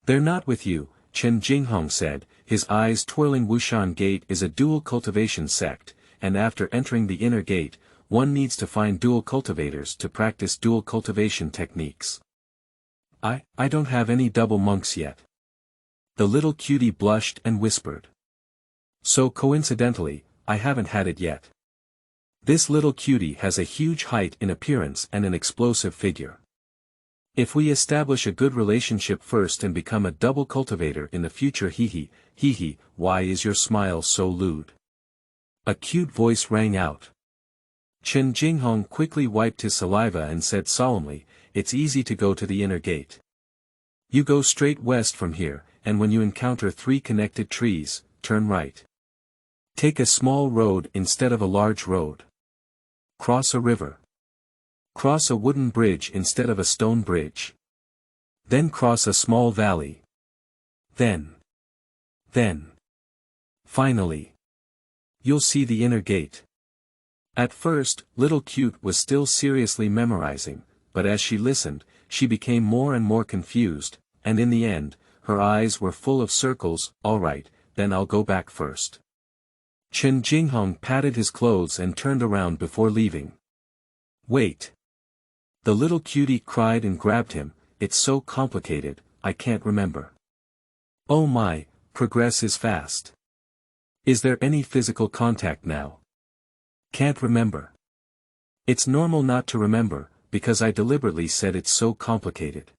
They're not with you, Chen Jinghong said, his eyes twirling. Wushan Gate is a dual cultivation sect, and after entering the inner gate, one needs to find dual cultivators to practice dual cultivation techniques. I don't have any double monks yet. The little cutie blushed and whispered. So coincidentally, I haven't had it yet. This little cutie has a huge height in appearance and an explosive figure. If we establish a good relationship first and become a double cultivator in the future, hee, why is your smile so lewd? A cute voice rang out. Chen Jinghong quickly wiped his saliva and said solemnly, it's easy to go to the inner gate. You go straight west from here, and when you encounter 3 connected trees, turn right. Take a small road instead of a large road. Cross a river. Cross a wooden bridge instead of a stone bridge. Then cross a small valley. Then. Finally. You'll see the inner gate. At first, little Cute was still seriously memorizing, but as she listened, she became more and more confused, and in the end, her eyes were full of circles. All right, then I'll go back first. Chen Jinghong patted his clothes and turned around before leaving. Wait. The little cutie cried and grabbed him, it's so complicated, I can't remember. Oh my, progress is fast. Is there any physical contact now? Can't remember. It's normal not to remember, because I deliberately said it's so complicated.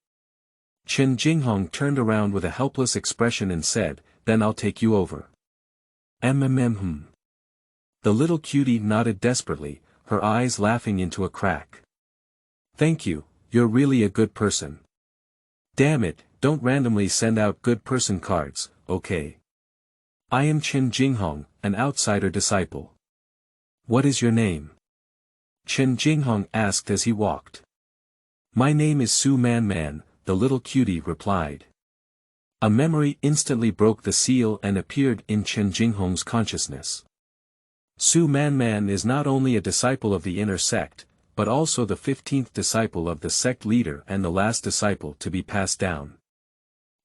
Chen Jinghong turned around with a helpless expression and said, then I'll take you over. The little cutie nodded desperately, her eyes laughing into a crack. Thank you, you're really a good person. Damn it, don't randomly send out good person cards, okay? I am Chen Jinghong, an outsider disciple. What is your name? Chen Jinghong asked as he walked. My name is Su Man, the little cutie replied. A memory instantly broke the seal and appeared in Chen Jinghong's consciousness. Su Man is not only a disciple of the inner sect, but also the 15th disciple of the sect leader and the last disciple to be passed down.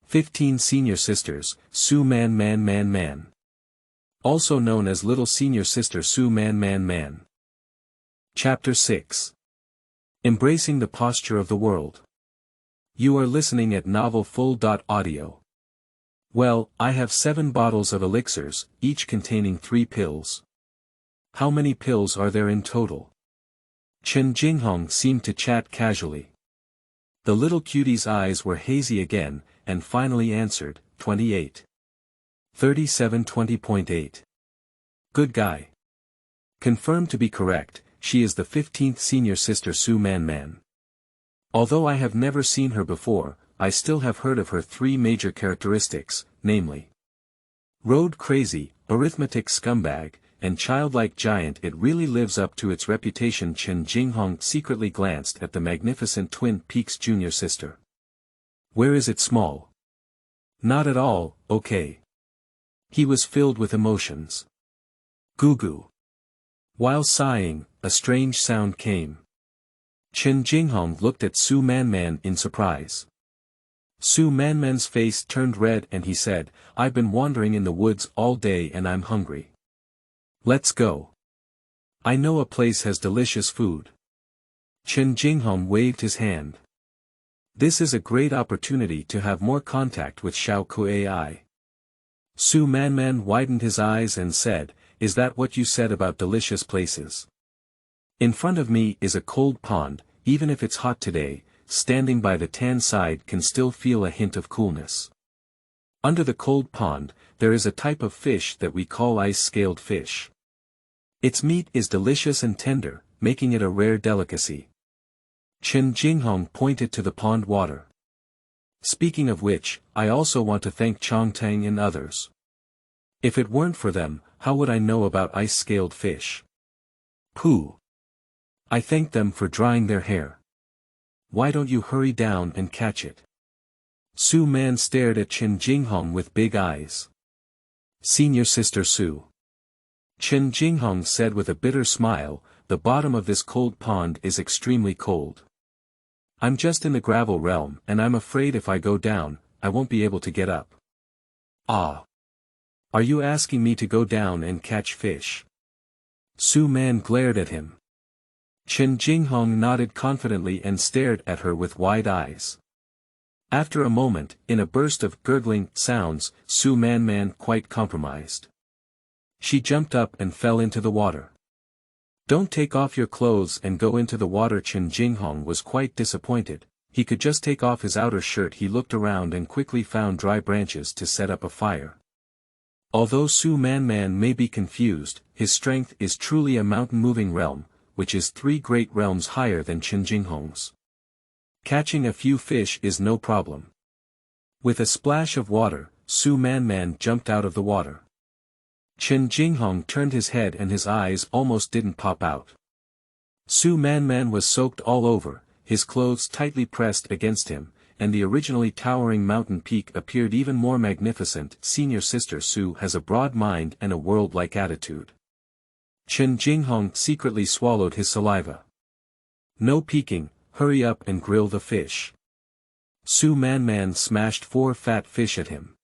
15 senior sisters, Su Man. Also known as Little Senior Sister Su Man. Chapter 6. Embracing the Posture of the World. You are listening at Novel Full.Audio. Well, I have 7 bottles of elixirs, each containing 3 pills. How many pills are there in total? Chen Jinghong seemed to chat casually. The little cutie's eyes were hazy again, and finally answered, 28. 37 20.8. Good guy. Confirmed to be correct, she is the 15th senior sister Su Man. Although I have never seen her before, I still have heard of her 3 major characteristics, namely road crazy, arithmetic scumbag, and childlike giant. It really lives up to its reputation. Chen Jinghong secretly glanced at the magnificent Twin Peaks junior sister. Where is it small? Not at all, okay. He was filled with emotions. Goo goo. While sighing, a strange sound came. Chen Jinghong looked at Su Man in surprise. Su Man's face turned red and he said, I've been wandering in the woods all day and I'm hungry. Let's go. I know a place has delicious food. Chen Jinghong waved his hand. This is a great opportunity to have more contact with Xiao Kuai. Su Man widened his eyes and said, is that what you said about delicious places? In front of me is a cold pond, even if it's hot today, standing by the tan side can still feel a hint of coolness. Under the cold pond, there is a type of fish that we call ice-scaled fish. Its meat is delicious and tender, making it a rare delicacy. Chen Jinghong pointed to the pond water. Speaking of which, I also want to thank Changteng and others. If it weren't for them, how would I know about ice-scaled fish? Pooh. I thank them for drying their hair. Why don't you hurry down and catch it? Su Man stared at Chen Jinghong with big eyes. Senior Sister Su. Chen Jinghong said with a bitter smile, the bottom of this cold pond is extremely cold. I'm just in the gravel realm and I'm afraid if I go down, I won't be able to get up. Ah. Are you asking me to go down and catch fish? Su Man glared at him. Chen Jinghong nodded confidently and stared at her with wide eyes. After a moment, in a burst of gurgling sounds, Su Man quite compromised. She jumped up and fell into the water. Don't take off your clothes and go into the water. Chen Jinghong was quite disappointed, He could just take off his outer shirt. He looked around and quickly found dry branches to set up a fire. Although Su Man may be confused, his strength is truly a mountain-moving realm, which is 3 great realms higher than Chen Jinghong's. Catching a few fish is no problem. With a splash of water, Su Man jumped out of the water. Chen Jinghong turned his head and his eyes almost didn't pop out. Su Man was soaked all over, his clothes tightly pressed against him, and the originally towering mountain peak appeared even more magnificent. Senior sister Su has a broad mind and a world-like attitude. Chen Jinghong secretly swallowed his saliva. No peeking, hurry up and grill the fish. Su Man smashed 4 fat fish at him.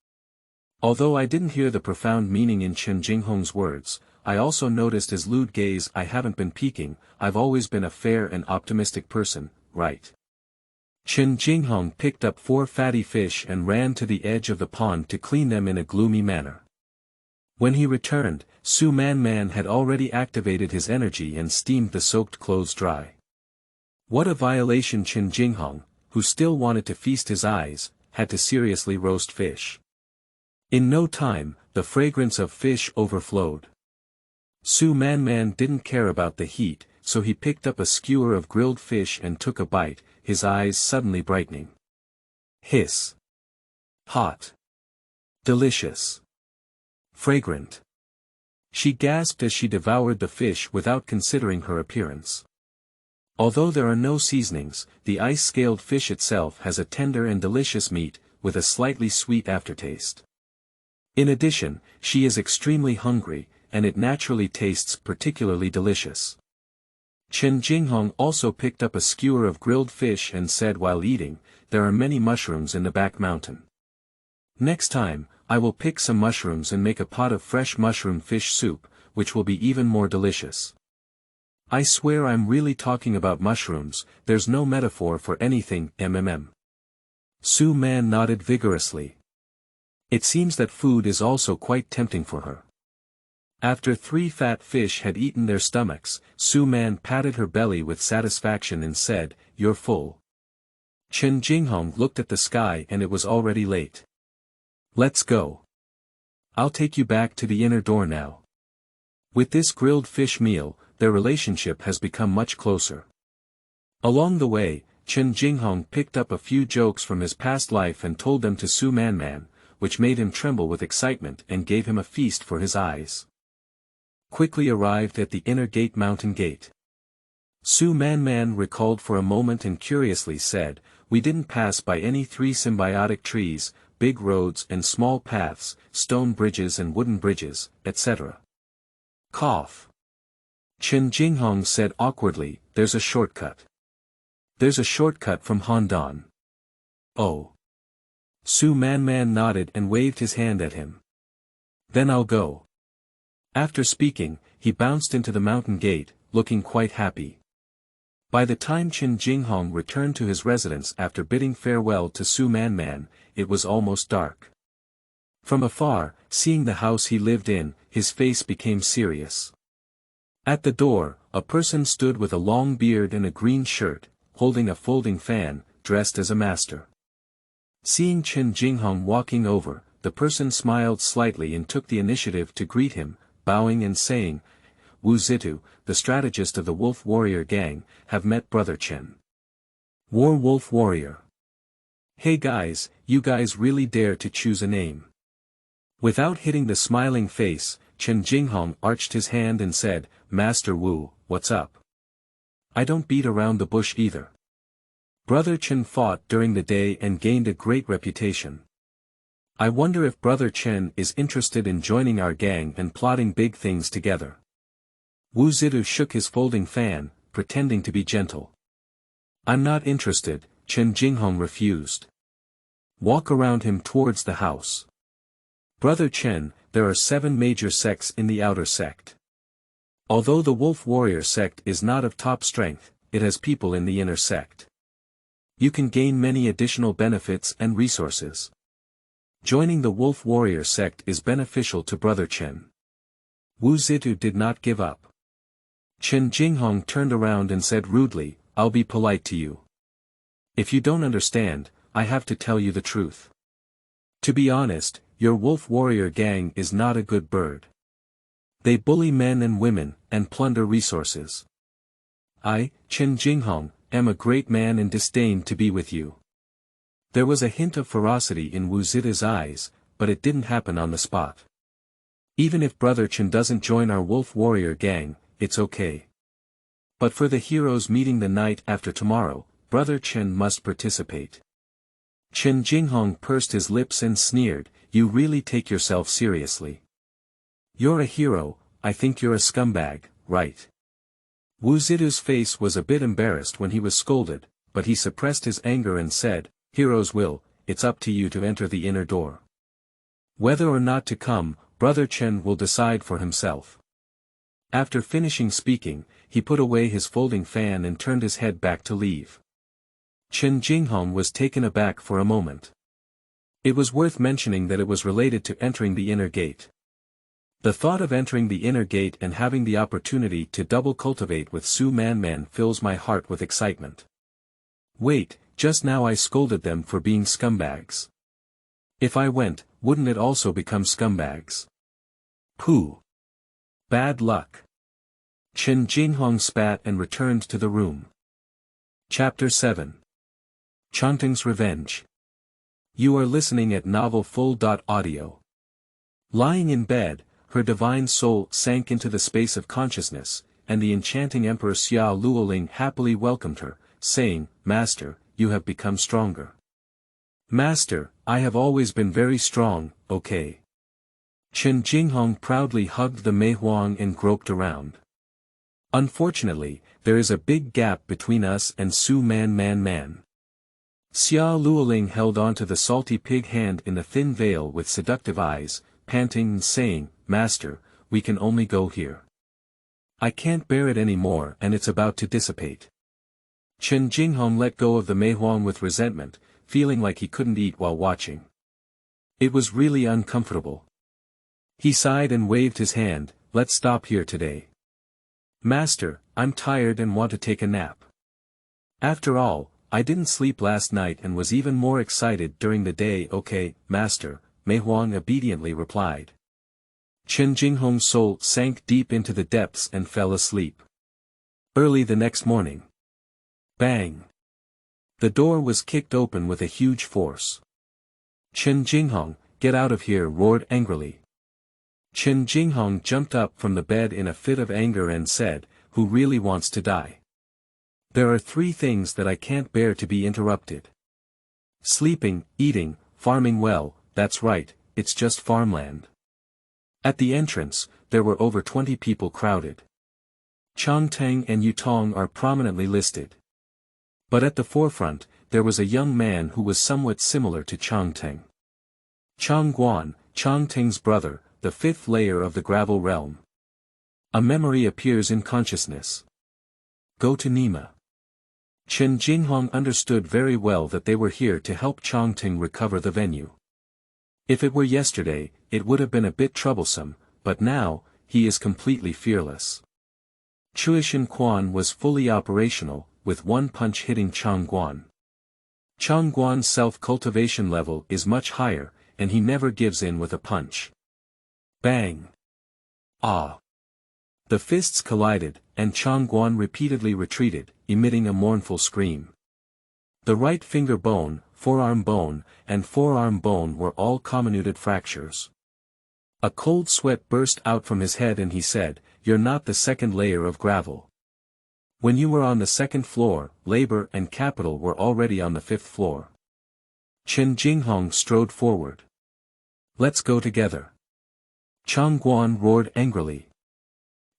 Although I didn't hear the profound meaning in Chen Jinghong's words, I also noticed his lewd gaze. I haven't been peeking, I've always been a fair and optimistic person, right? Chen Jinghong picked up 4 fatty fish and ran to the edge of the pond to clean them in a gloomy manner. When he returned, Su Man had already activated his energy and steamed the soaked clothes dry. What a violation! Chen Jinghong, who still wanted to feast his eyes, had to seriously roast fish. In no time, the fragrance of fish overflowed. Su Man didn't care about the heat, so he picked up a skewer of grilled fish and took a bite, his eyes suddenly brightening. Hiss. Hot. Delicious. Fragrant. She gasped as she devoured the fish without considering her appearance. Although there are no seasonings, the ice-scaled fish itself has a tender and delicious meat, with a slightly sweet aftertaste. In addition, she is extremely hungry, and it naturally tastes particularly delicious. Chen Jinghong also picked up a skewer of grilled fish and said while eating, "There are many mushrooms in the back mountain. Next time, I will pick some mushrooms and make a pot of fresh mushroom fish soup, which will be even more delicious." I swear I'm really talking about mushrooms, there's no metaphor for anything. Su Man nodded vigorously. It seems that food is also quite tempting for her. After 3 fat fish had eaten their stomachs, Su Man patted her belly with satisfaction and said, "You're full." Chen Jinghong looked at the sky and it was already late. "Let's go. I'll take you back to the inner door now." With this grilled fish meal, their relationship has become much closer. Along the way, Chen Jinghong picked up a few jokes from his past life and told them to Su Man, which made him tremble with excitement and gave him a feast for his eyes. Quickly arrived at the inner gate mountain gate. Su Man recalled for a moment and curiously said, "We didn't pass by any 3 symbiotic trees, big roads and small paths, stone bridges and wooden bridges, etc." Cough. Chen Jinghong said awkwardly, "There's a shortcut. There's a shortcut from Handan." "Oh." Su Man nodded and waved his hand at him. "Then I'll go." After speaking, he bounced into the mountain gate, looking quite happy. By the time Chen Jinghong returned to his residence after bidding farewell to Su Man, it was almost dark. From afar, seeing the house he lived in, his face became serious. At the door, a person stood with a long beard and a green shirt, holding a folding fan, dressed as a master. Seeing Chen Jinghong walking over, the person smiled slightly and took the initiative to greet him, bowing and saying, "Wu Zitu, the strategist of the Wolf Warrior gang, have met Brother Chen. War Wolf Warrior. Hey guys, you guys really dare to choose a name." Without hitting the smiling face, Chen Jinghong arched his hand and said, "Master Wu, what's up? I don't beat around the bush either. Brother Chen fought during the day and gained a great reputation. I wonder if Brother Chen is interested in joining our gang and plotting big things together." Wu Zitu shook his folding fan, pretending to be gentle. "I'm not interested," Chen Jinghong refused. "Walk around him towards the house. Brother Chen, there are 7 major sects in the outer sect. Although the Wolf Warrior sect is not of top strength, it has people in the inner sect. You can gain many additional benefits and resources. Joining the Wolf Warrior sect is beneficial to Brother Chen." Wu Zitu did not give up. Chen Jinghong turned around and said rudely, "I'll be polite to you. If you don't understand, I have to tell you the truth. To be honest, your wolf warrior gang is not a good bird. They bully men and women, and plunder resources. I, Chen Jinghong, am a great man and disdain to be with you. There was a hint of ferocity in Wu Zita's eyes, but it didn't happen on the spot. Even if Brother Chen doesn't join our wolf warrior gang, it's okay. But for the heroes meeting the night after tomorrow, Brother Chen must participate. Chen Jinghong pursed his lips and sneered, you really take yourself seriously. You're a hero, I think you're a scumbag, right? Wu Zitu's face was a bit embarrassed when he was scolded, but he suppressed his anger and said, heroes will, it's up to you to enter the inner door. Whether or not to come, Brother Chen will decide for himself. After finishing speaking, he put away his folding fan and turned his head back to leave. Chen Jinghong was taken aback for a moment. It was worth mentioning that it was related to entering the inner gate. The thought of entering the inner gate and having the opportunity to double cultivate with Su Man fills my heart with excitement. Wait, just now I scolded them for being scumbags. If I went, wouldn't it also become scumbags? Pooh. Bad luck. Chen Jinghong spat and returned to the room. Chapter 7. Changteng's Revenge. You are listening at Novel Full.Audio. Lying in bed, her divine soul sank into the space of consciousness, and the enchanting Emperor Xia Luoling happily welcomed her, saying, Master, you have become stronger. Master, I have always been very strong, okay. Chen Jinghong proudly hugged the Meihuang and groped around. Unfortunately, there is a big gap between us and Su Man. Xia Luoling held onto the salty pig hand in the thin veil with seductive eyes, panting and saying, Master, we can only go here. I can't bear it anymore and it's about to dissipate. Chen Jinghong let go of the Meihuang with resentment, feeling like he couldn't eat while watching. It was really uncomfortable. He sighed and waved his hand, let's stop here today. Master, I'm tired and want to take a nap. After all, I didn't sleep last night and was even more excited during the day. Okay, Master, Meihuang obediently replied. Chen Jinghong's soul sank deep into the depths and fell asleep. Early the next morning. Bang! The door was kicked open with a huge force. Chen Jinghong, get out of here, roared angrily. Chen Jinghong jumped up from the bed in a fit of anger and said, who really wants to die? There are 3 things that I can't bear to be interrupted. Sleeping, eating, farming. Well, that's right, it's just farmland. At the entrance, there were over 20 people crowded. Changteng and Yutong are prominently listed. But at the forefront, there was a young man who was somewhat similar to Changteng. Changguan, Changteng's brother, the 5th layer of the gravel realm. A memory appears in consciousness. Go to Nima. Chen Jinghong understood very well that they were here to help Changteng recover the venue. If it were yesterday, it would have been a bit troublesome, but now, he is completely fearless. Chuishan Quan was fully operational, with one punch hitting Changguan. Changguan's self-cultivation level is much higher, and he never gives in with a punch. Bang! Ah! The fists collided, and Changguan repeatedly retreated, emitting a mournful scream. The right finger bone, forearm bone, and forearm bone were all comminuted fractures. A cold sweat burst out from his head and he said, You're not the 2nd layer of gravel. When you were on the 2nd floor, labor and capital were already on the 5th floor. Chen Jinghong strode forward. Let's go together. Changguan roared angrily.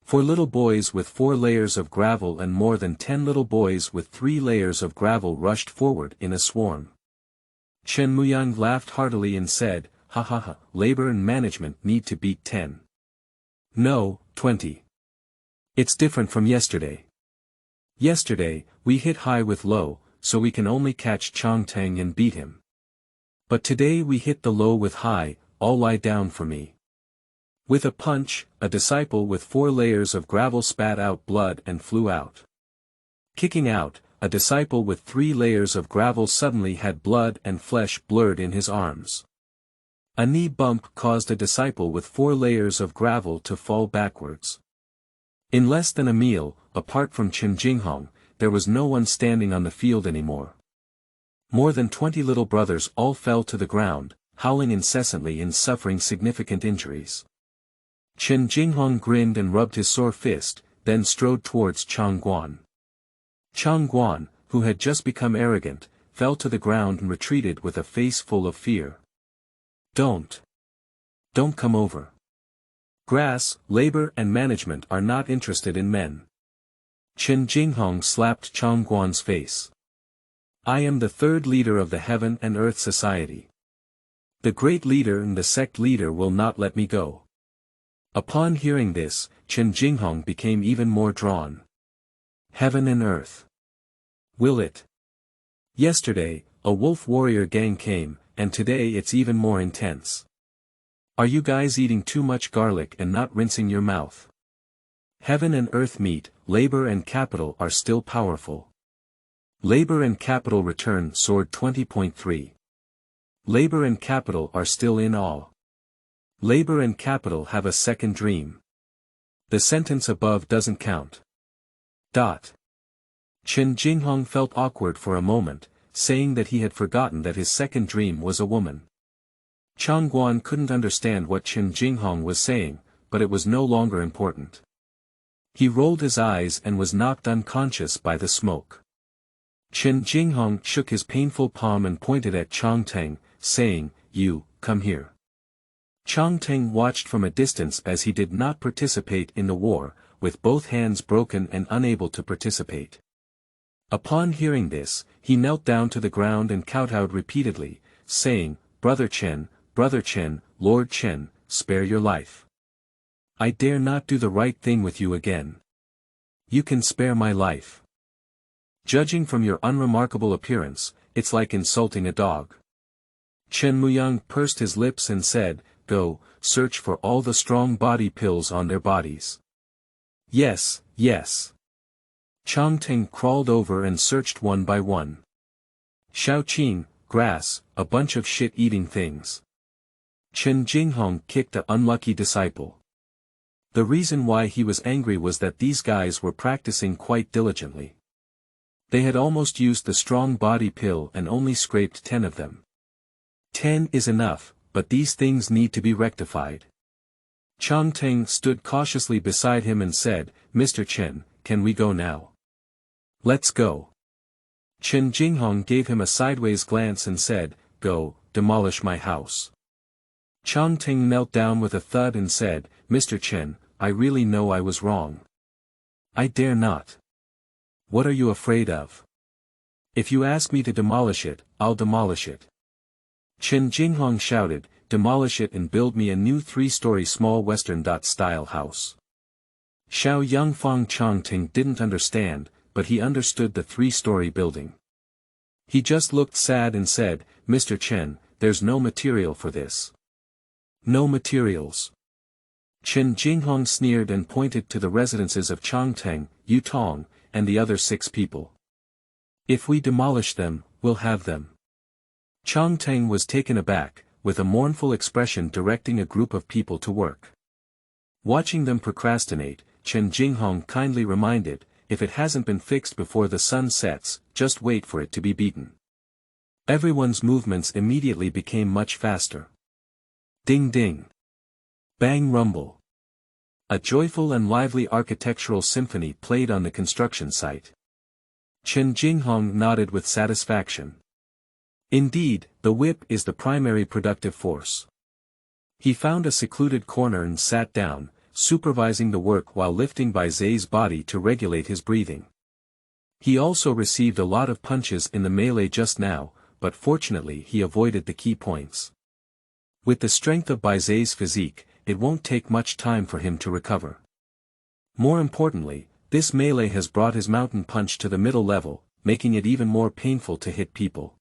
4 little boys with 4 layers of gravel and more than 10 little boys with 3 layers of gravel rushed forward in a swarm. Chen Meihuang laughed heartily and said, Ha ha ha, labor and management need to beat 10. No, 20. It's different from yesterday. Yesterday, we hit high with low, so we can only catch Changteng and beat him. But today we hit the low with high, all lie down for me. With a punch, a disciple with 4 layers of gravel spat out blood and flew out. Kicking out, a disciple with 3 layers of gravel suddenly had blood and flesh blurred in his arms. A knee bump caused a disciple with 4 layers of gravel to fall backwards. In less than a meal, apart from Chen Jinghong, there was no one standing on the field anymore. More than 20 little brothers all fell to the ground, howling incessantly and suffering significant injuries. Chen Jinghong grinned and rubbed his sore fist, then strode towards Changguan. Changguan, who had just become arrogant, fell to the ground and retreated with a face full of fear. Don't come over. Grass, labor and management are not interested in men. Chen Jinghong slapped Changguan's face. I am the 3rd leader of the Heaven and Earth Society. The great leader and the sect leader will not let me go. Upon hearing this, Chen Jinghong became even more drawn. Heaven and Earth. Will it? Yesterday, a wolf warrior gang came, and today it's even more intense. Are you guys eating too much garlic and not rinsing your mouth? Heaven and Earth meet, labor and capital are still powerful. Labor and capital return soared 20.3. Labor and capital are still in awe. Labor and capital have a second dream. The sentence above doesn't count. Chen Jinghong felt awkward for a moment, saying that he had forgotten that his second dream was a woman. Changguan couldn't understand what Chen Jinghong was saying, but it was no longer important. He rolled his eyes and was knocked unconscious by the smoke. Chen Jinghong shook his painful palm and pointed at Changteng, saying, "You, come here." Changteng watched from a distance as he did not participate in the war, with both hands broken and unable to participate. Upon hearing this, he knelt down to the ground and kowtowed repeatedly, saying, Brother Chen, Lord Chen, spare your life. I dare not do the right thing with you again. You can spare my life. Judging from your unremarkable appearance, it's like insulting a dog. Chen Meihuang pursed his lips and said, Go, search for all the strong body pills on their bodies. Yes. Changteng crawled over and searched one by one. Shaoqing, grass, a bunch of shit-eating things. Chen Jinghong kicked the unlucky disciple. The reason why he was angry was that these guys were practicing quite diligently. They had almost used the strong body pill and only scraped 10 of them. 10 is enough, but these things need to be rectified. Changteng stood cautiously beside him and said, Mr. Chen, can we go now? Let's go. Chen Jinghong gave him a sideways glance and said, Go, demolish my house. Changteng knelt down with a thud and said, Mr. Chen, I really know I was wrong. I dare not. What are you afraid of? If you ask me to demolish it, I'll demolish it. Chen Jinghong shouted, Demolish it and build me a new 3-story small Western.style house. Xiao Yangfang Changteng didn't understand, but he understood the 3-story building. He just looked sad and said, Mr. Chen, there's no material for this. No materials. Chen Jinghong sneered and pointed to the residences of Changteng, Yutong, and the other 6 people. If we demolish them, we'll have them. Changteng was taken aback, with a mournful expression directing a group of people to work. Watching them procrastinate, Chen Jinghong kindly reminded, if it hasn't been fixed before the sun sets, just wait for it to be beaten. Everyone's movements immediately became much faster. Ding ding. Bang rumble. A joyful and lively architectural symphony played on the construction site. Chen Jinghong nodded with satisfaction. Indeed, the whip is the primary productive force. He found a secluded corner and sat down, supervising the work while lifting Bai Zai's body to regulate his breathing. He also received a lot of punches in the melee just now, but fortunately he avoided the key points. With the strength of Bai Zai's physique, it won't take much time for him to recover. More importantly, this melee has brought his mountain punch to the middle level, making it even more painful to hit people.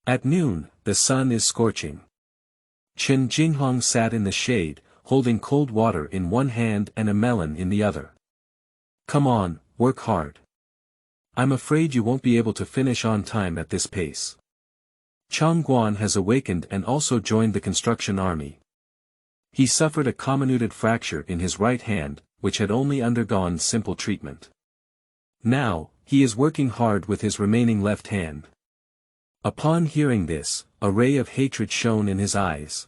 At noon, the sun is scorching. Chen Jinghong sat in the shade, holding cold water in one hand and a melon in the other. Come on, work hard. I'm afraid you won't be able to finish on time at this pace. Changguan has awakened and also joined the construction army. He suffered a comminuted fracture in his right hand, which had only undergone simple treatment. Now, he is working hard with his remaining left hand. Upon hearing this, a ray of hatred shone in his eyes.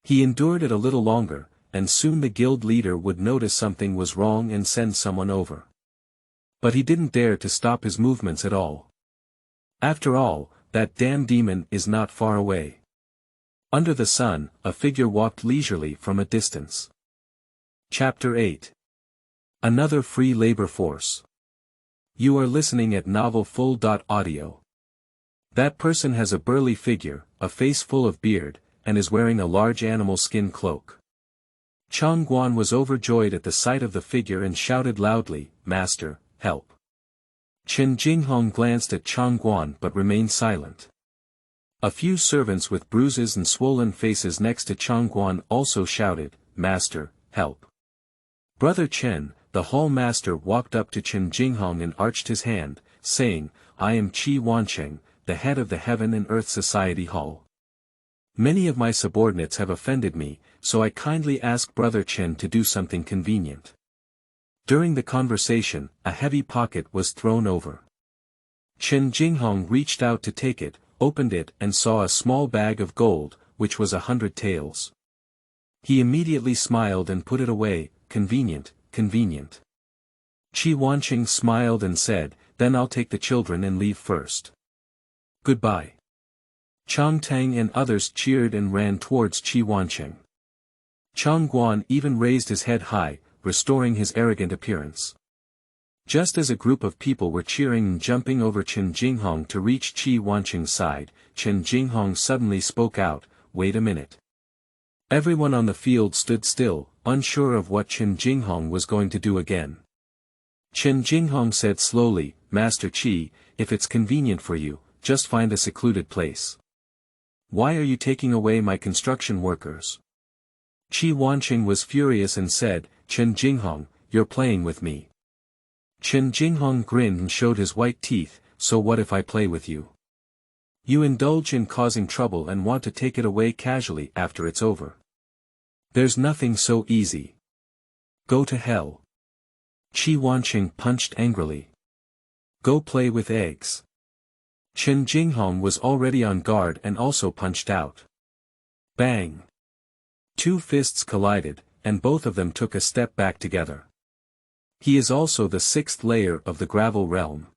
He endured it a little longer, and soon the guild leader would notice something was wrong and send someone over. But he didn't dare to stop his movements at all. After all, that damn demon is not far away. Under the sun, a figure walked leisurely from a distance. Chapter 8. Another free labor force. You are listening at Novel Full.Audio. That person has a burly figure, a face full of beard, and is wearing a large animal skin cloak. Changguan was overjoyed at the sight of the figure and shouted loudly, "Master, help." Chen Jinghong glanced at Changguan but remained silent. A few servants with bruises and swollen faces next to Changguan also shouted, "Master, help." Brother Chen, the hall master, walked up to Chen Jinghong and arched his hand, saying, "I am Qi Wancheng, the head of the Heaven and Earth Society Hall. Many of my subordinates have offended me, so I kindly ask Brother Chen to do something convenient." During the conversation, a heavy pocket was thrown over. Chen Jinghong reached out to take it, opened it and saw a small bag of gold, which was 100 taels. He immediately smiled and put it away. "Convenient, convenient." Qi Wancheng smiled and said, "Then I'll take the children and leave first. Goodbye." Changteng and others cheered and ran towards Qi Wancheng. Changguan even raised his head high, restoring his arrogant appearance. Just as a group of people were cheering and jumping over Chen Jinghong to reach Qi Wancheng's side, Chen Jinghong suddenly spoke out, "Wait a minute." Everyone on the field stood still, unsure of what Chen Jinghong was going to do again. Chen Jinghong said slowly, "Master Qi, if it's convenient for you, just find a secluded place. Why are you taking away my construction workers?" Qi Wancheng was furious and said, "Chen Jinghong, you're playing with me." Chen Jinghong grinned and showed his white teeth, "So what if I play with you? You indulge in causing trouble and want to take it away casually after it's over. There's nothing so easy. Go to hell." Qi Wancheng punched angrily. "Go play with eggs." Chen Jinghong was already on guard and also punched out. Bang! Two fists collided, and both of them took a step back together. He is also the 6th layer of the gravel realm.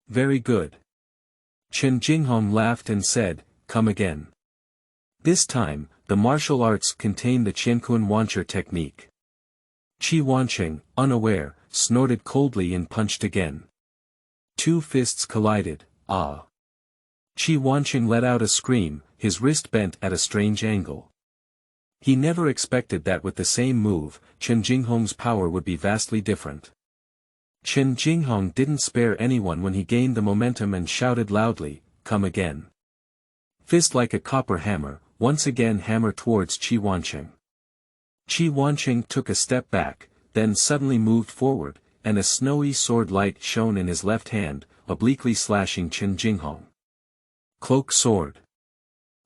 Very good. Chen Jinghong laughed and said, "Come again." This time, the martial arts contained the Qiankun Wancher technique. Qi Wancheng, unaware, snorted coldly and punched again. Two fists collided. Ah! Qi Wancheng let out a scream, his wrist bent at a strange angle. He never expected that with the same move, Chen Jinghong's power would be vastly different. Chen Jinghong didn't spare anyone when he gained the momentum and shouted loudly, "Come again." Fist like a copper hammer, once again hammer towards Qi Wancheng. Qi Wancheng took a step back, then suddenly moved forward, and a snowy sword light shone in his left hand, obliquely slashing Chen Jinghong. Cloak sword.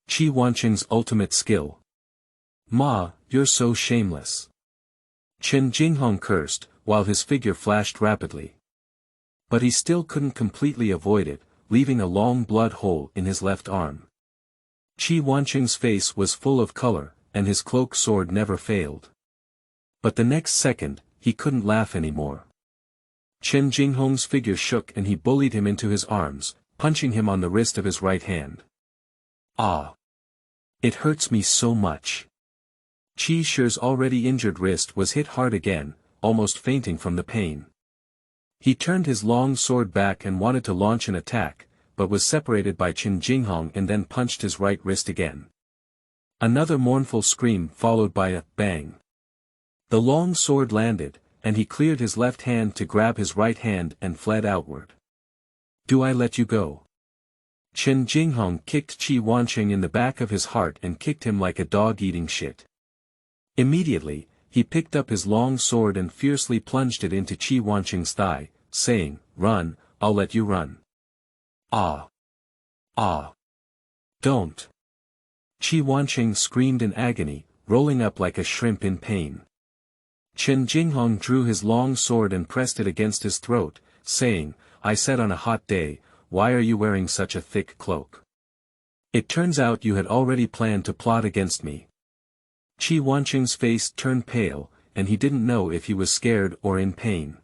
Qi Wancheng's ultimate skill. "Ma, you're so shameless." Chen Jinghong cursed, while his figure flashed rapidly. But he still couldn't completely avoid it, leaving a long blood hole in his left arm. Qi Wancheng's face was full of color, and his cloak sword never failed. But the next second, he couldn't laugh anymore. Chen Jinghong's figure shook and he bullied him into his arms, punching him on the wrist of his right hand. "Ah! It hurts me so much." Qi Shi's already injured wrist was hit hard again, almost fainting from the pain. He turned his long sword back and wanted to launch an attack, but was separated by Chen Jinghong and then punched his right wrist again. Another mournful scream followed by a bang. The long sword landed, and he cleared his left hand to grab his right hand and fled outward. "Do I let you go?" Chen Jinghong kicked Qi Wancheng in the back of his heart and kicked him like a dog eating shit. Immediately, he picked up his long sword and fiercely plunged it into Qi Wancheng's thigh, saying, "Run, I'll let you run. Ah. Ah. Don't. Qi Wanqing screamed in agony, rolling up like a shrimp in pain. Chen Jinghong drew his long sword and pressed it against his throat, saying, I said on a hot day, why are you wearing such a thick cloak? It turns out you had already planned to plot against me. Qi Wanqing's face turned pale, and he didn't know if he was scared or in pain.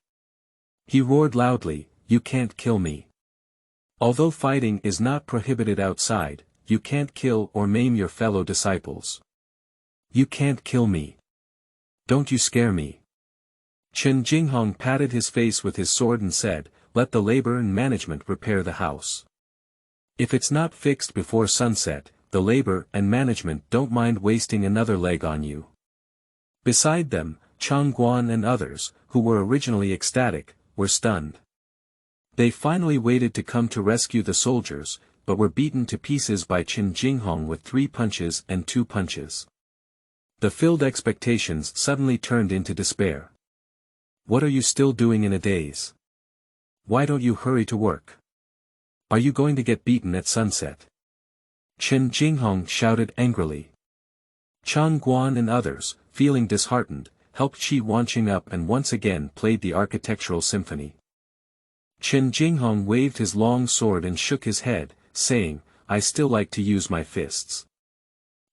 He roared loudly, you can't kill me. Although fighting is not prohibited outside, you can't kill or maim your fellow disciples. You can't kill me. Don't you scare me. Chen Jinghong patted his face with his sword and said, let the labor and management repair the house. If it's not fixed before sunset, the labor and management don't mind wasting another leg on you. Beside them, Chang Guan and others, who were originally ecstatic, were stunned. They finally waited to come to rescue the soldiers, but were beaten to pieces by Chen Jinghong with 3 punches and 2 punches. The filled expectations suddenly turned into despair. What are you still doing in a daze? Why don't you hurry to work? Are you going to get beaten at sunset? Chen Jinghong shouted angrily. Chang Guan and others, feeling disheartened, helped Qi Wanqing up and once again played the architectural symphony. Chen Jinghong waved his long sword and shook his head, saying, I still like to use my fists.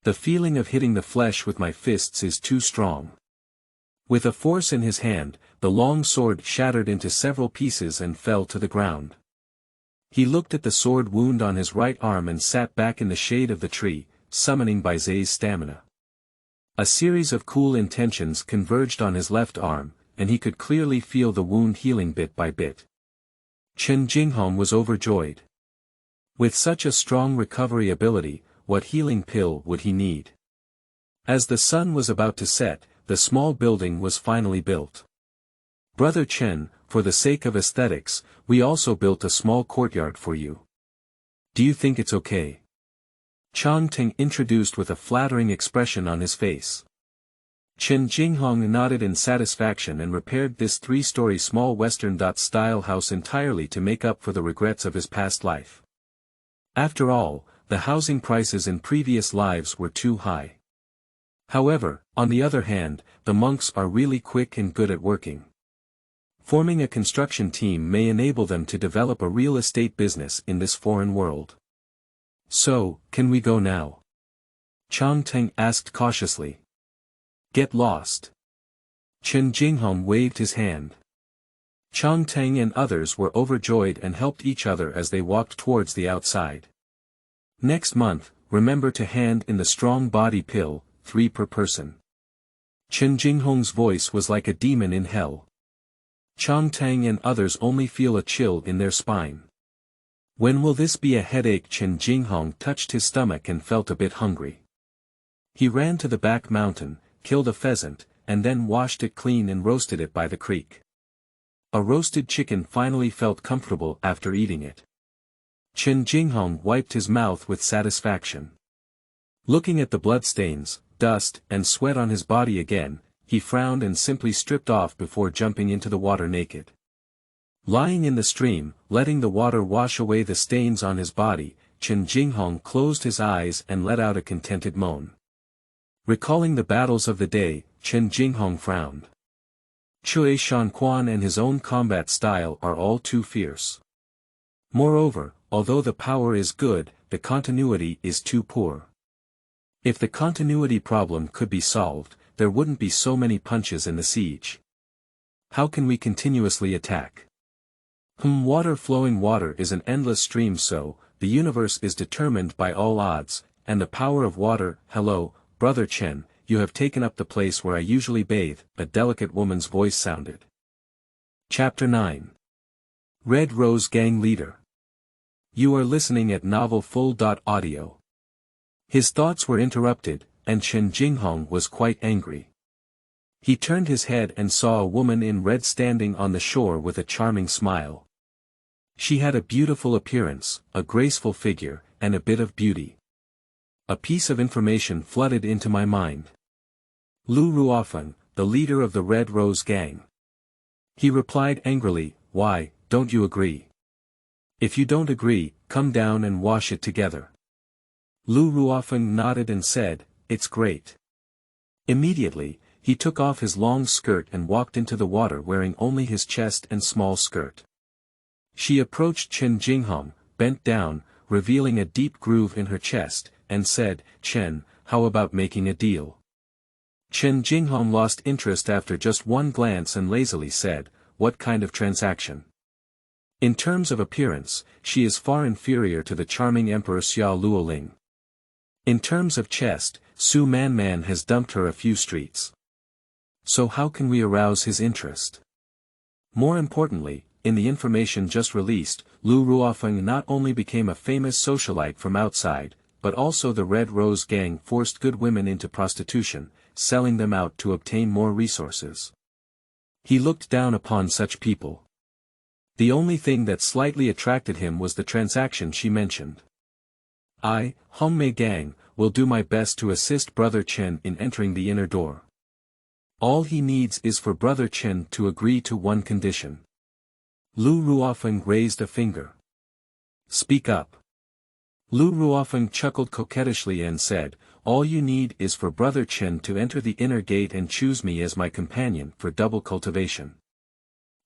The feeling of hitting the flesh with my fists is too strong. With a force in his hand, the long sword shattered into several pieces and fell to the ground. He looked at the sword wound on his right arm and sat back in the shade of the tree, summoning Bai Zai's stamina. A series of cool intentions converged on his left arm, and he could clearly feel the wound healing bit by bit. Chen Jinghong was overjoyed. With such a strong recovery ability, what healing pill would he need? As the sun was about to set, the small building was finally built. Brother Chen, for the sake of aesthetics, we also built a small courtyard for you. Do you think it's okay? Changteng introduced with a flattering expression on his face. Chen Jinghong nodded in satisfaction and repaired this 3-story small Western-style house entirely to make up for the regrets of his past life. After all, the housing prices in previous lives were too high. However, on the other hand, the monks are really quick and good at working. Forming a construction team may enable them to develop a real estate business in this foreign world. So, can we go now? Changteng asked cautiously. Get lost. Chen Jinghong waved his hand. Changteng and others were overjoyed and helped each other as they walked towards the outside. Next month, remember to hand in the strong body pill, 3 per person. Chen Jinghong's voice was like a demon in hell. Changteng and others only feel a chill in their spine. When will this be a headache? Chen Jinghong touched his stomach and felt a bit hungry. He ran to the back mountain, killed a pheasant, and then washed it clean and roasted it by the creek. A roasted chicken finally felt comfortable after eating it. Chen Jinghong wiped his mouth with satisfaction. Looking at the bloodstains, dust, and sweat on his body again, he frowned and simply stripped off before jumping into the water naked. Lying in the stream, letting the water wash away the stains on his body, Chen Jinghong closed his eyes and let out a contented moan. Recalling the battles of the day, Chen Jinghong frowned. Cui Shanquan and his own combat style are all too fierce. Moreover, although the power is good, the continuity is too poor. If the continuity problem could be solved, there wouldn't be so many punches in the siege. How can we continuously attack? Flowing water is an endless stream, so, the universe is determined by all odds, and the power of water. Hello, Brother Chen, you have taken up the place where I usually bathe, a delicate woman's voice sounded. Chapter 9. Red Rose Gang Leader. You are listening at novel.Audio. His thoughts were interrupted, and Chen Jinghong was quite angry. He turned his head and saw a woman in red standing on the shore with a charming smile. She had a beautiful appearance, a graceful figure, and a bit of beauty. A piece of information flooded into my mind. Lu Ruofeng, the leader of the Red Rose Gang. He replied angrily, why, don't you agree? If you don't agree, come down and wash it together. Lu Ruofeng nodded and said, "It's great." Immediately, he took off his long skirt and walked into the water wearing only his chest and small skirt. She approached Chen Jinghong, bent down, revealing a deep groove in her chest, and said, "Chen, how about making a deal?" Chen Jinghong lost interest after just one glance and lazily said, "What kind of transaction?" In terms of appearance, she is far inferior to the charming Emperor Xia Luoling. In terms of chest, Su Manman has dumped her a few streets. So how can we arouse his interest? More importantly, in the information just released, Lu Ruofeng not only became a famous socialite from outside, but also the Red Rose Gang forced good women into prostitution, selling them out to obtain more resources. He looked down upon such people. The only thing that slightly attracted him was the transaction she mentioned. I, Hongmei Gang, will do my best to assist Brother Chen in entering the inner door. All he needs is for Brother Chen to agree to one condition. Lu Ruofeng raised a finger. Speak up. Lu Ruofeng chuckled coquettishly and said, "All you need is for Brother Chen to enter the inner gate and choose me as my companion for double cultivation.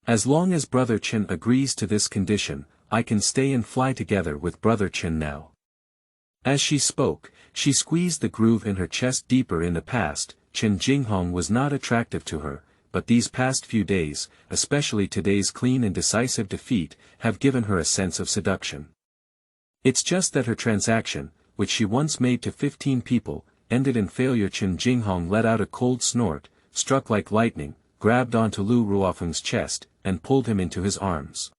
As long as Brother Chen agrees to this condition, I can stay and fly together with Brother Chen now." As she spoke, she squeezed the groove in her chest deeper. In the past, Chen Jinghong was not attractive to her, but these past few days, especially today's clean and decisive defeat, have given her a sense of seduction. It's just that her transaction, which she once made to 15 people, ended in failure. Chen Jinghong let out a cold snort, struck like lightning, grabbed onto Lu Ruofeng's chest, and pulled him into his arms.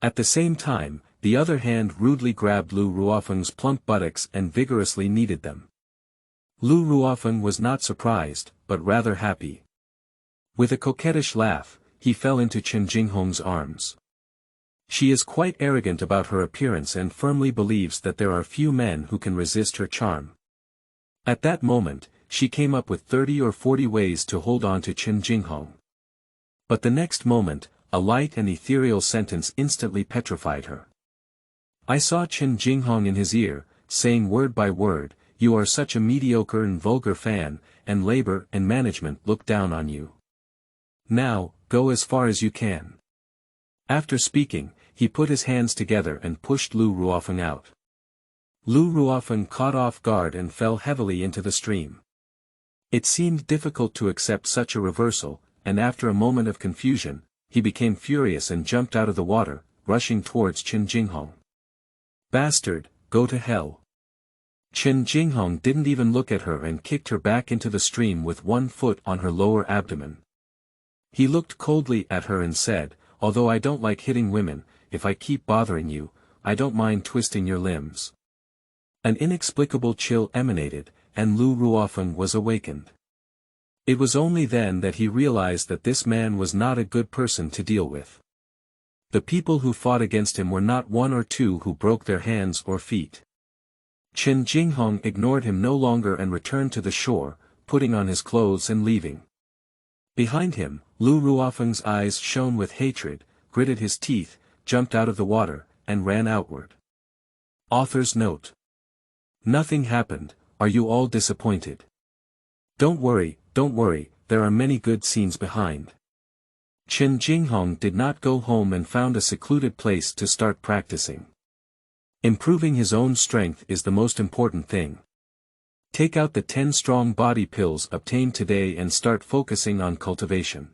At the same time, the other hand rudely grabbed Lu Ruofeng's plump buttocks and vigorously kneaded them. Lu Ruofeng was not surprised, but rather happy. With a coquettish laugh, he fell into Chen Jinghong's arms. She is quite arrogant about her appearance and firmly believes that there are few men who can resist her charm. At that moment, she came up with 30 or 40 ways to hold on to Chen Jinghong. But the next moment, a light and ethereal sentence instantly petrified her. I saw Chen Jinghong in his ear, saying word by word, "You are such a mediocre and vulgar fan, and labor and management look down on you. Now, go as far as you can." After speaking, he put his hands together and pushed Lu Ruofeng out. Lu Ruofeng caught off guard and fell heavily into the stream. It seemed difficult to accept such a reversal, and after a moment of confusion, he became furious and jumped out of the water, rushing towards Chen Jinghong. "Bastard, go to hell." Chen Jinghong didn't even look at her and kicked her back into the stream with one foot on her lower abdomen. He looked coldly at her and said, "Although I don't like hitting women, if I keep bothering you, I don't mind twisting your limbs." An inexplicable chill emanated, and Lu Ruofeng was awakened. It was only then that he realized that this man was not a good person to deal with. The people who fought against him were not one or two who broke their hands or feet. Chen Jinghong ignored him no longer and returned to the shore, putting on his clothes and leaving. Behind him, Lu Ruofeng's eyes shone with hatred, gritted his teeth, jumped out of the water, and ran outward. Author's note. Nothing happened. Are you all disappointed? Don't worry, there are many good scenes behind. Chen Jinghong did not go home and found a secluded place to start practicing. Improving his own strength is the most important thing. Take out the 10 strong body pills obtained today and start focusing on cultivation.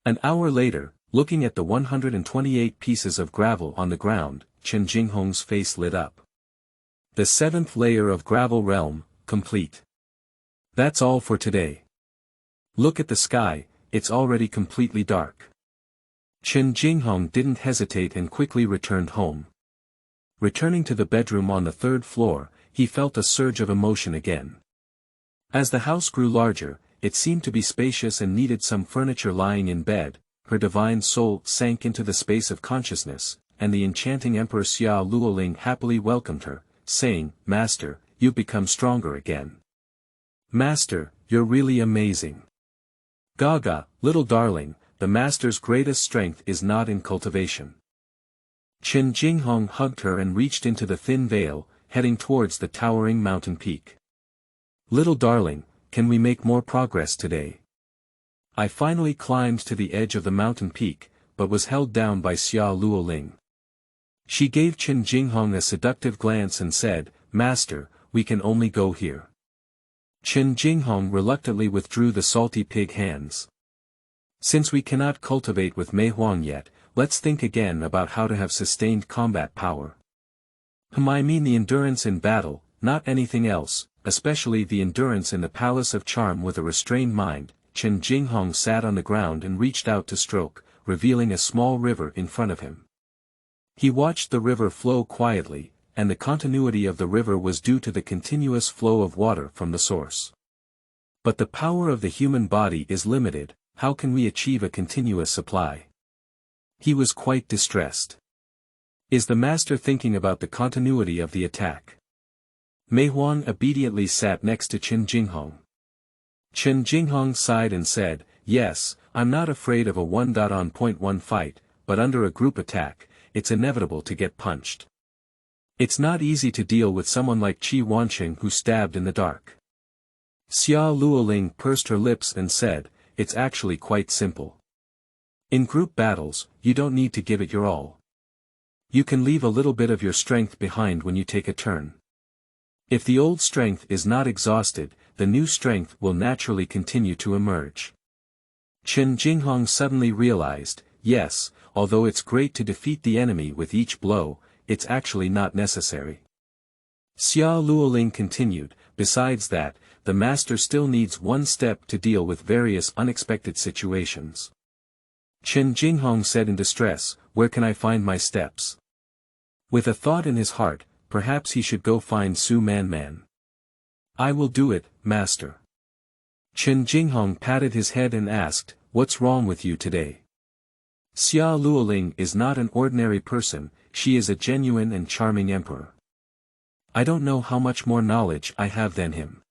An hour later, looking at the 128 pieces of gravel on the ground, Chen Jinghong's face lit up. The 7th layer of gravel realm, complete. That's all for today. Look at the sky, it's already completely dark. Chen Jinghong didn't hesitate and quickly returned home. Returning to the bedroom on the 3rd floor, he felt a surge of emotion again. As the house grew larger, it seemed to be spacious and needed some furniture. Lying in bed, her divine soul sank into the space of consciousness, and the enchanting Emperor Xia Luoling happily welcomed her, saying, "Master, you've become stronger again. Master, you're really amazing. Gaga, little darling, the master's greatest strength is not in cultivation. Chen Jinghong hugged her and reached into the thin veil, heading towards the towering mountain peak. Little darling, can we make more progress today? I finally climbed to the edge of the mountain peak, but was held down by Xia Luoling. She gave Chen Jinghong a seductive glance and said, Master, we can only go here. Chen Jinghong reluctantly withdrew the salty pig hands. Since we cannot cultivate with Meihuang yet, let's think again about how to have sustained combat power. I mean the endurance in battle, not anything else, especially the endurance in the Palace of Charm with a restrained mind. Chen Jinghong sat on the ground and reached out to stroke, revealing a small river in front of him. He watched the river flow quietly, and the continuity of the river was due to the continuous flow of water from the source. But the power of the human body is limited, how can we achieve a continuous supply? He was quite distressed. Is the master thinking about the continuity of the attack? Meihuang obediently sat next to Chen Jinghong. Chen Jinghong sighed and said, Yes, I'm not afraid of a 1.On.1 fight, but under a group attack, it's inevitable to get punched. It's not easy to deal with someone like Qi Wanqing who stabbed in the dark. Xia Luoling pursed her lips and said, It's actually quite simple. In group battles, you don't need to give it your all. You can leave a little bit of your strength behind when you take a turn. If the old strength is not exhausted, the new strength will naturally continue to emerge. Chen Jinghong suddenly realized, yes, although it's great to defeat the enemy with each blow, it's actually not necessary. Xia Luoling continued, besides that, the master still needs one step to deal with various unexpected situations. Chen Jinghong said in distress, Where can I find my steps? With a thought in his heart, perhaps he should go find Su Man. I will do it, master. Chen Jinghong patted his head and asked, What's wrong with you today? Xia Luoling is not an ordinary person, she is a genuine and charming emperor. I don't know how much more knowledge I have than him.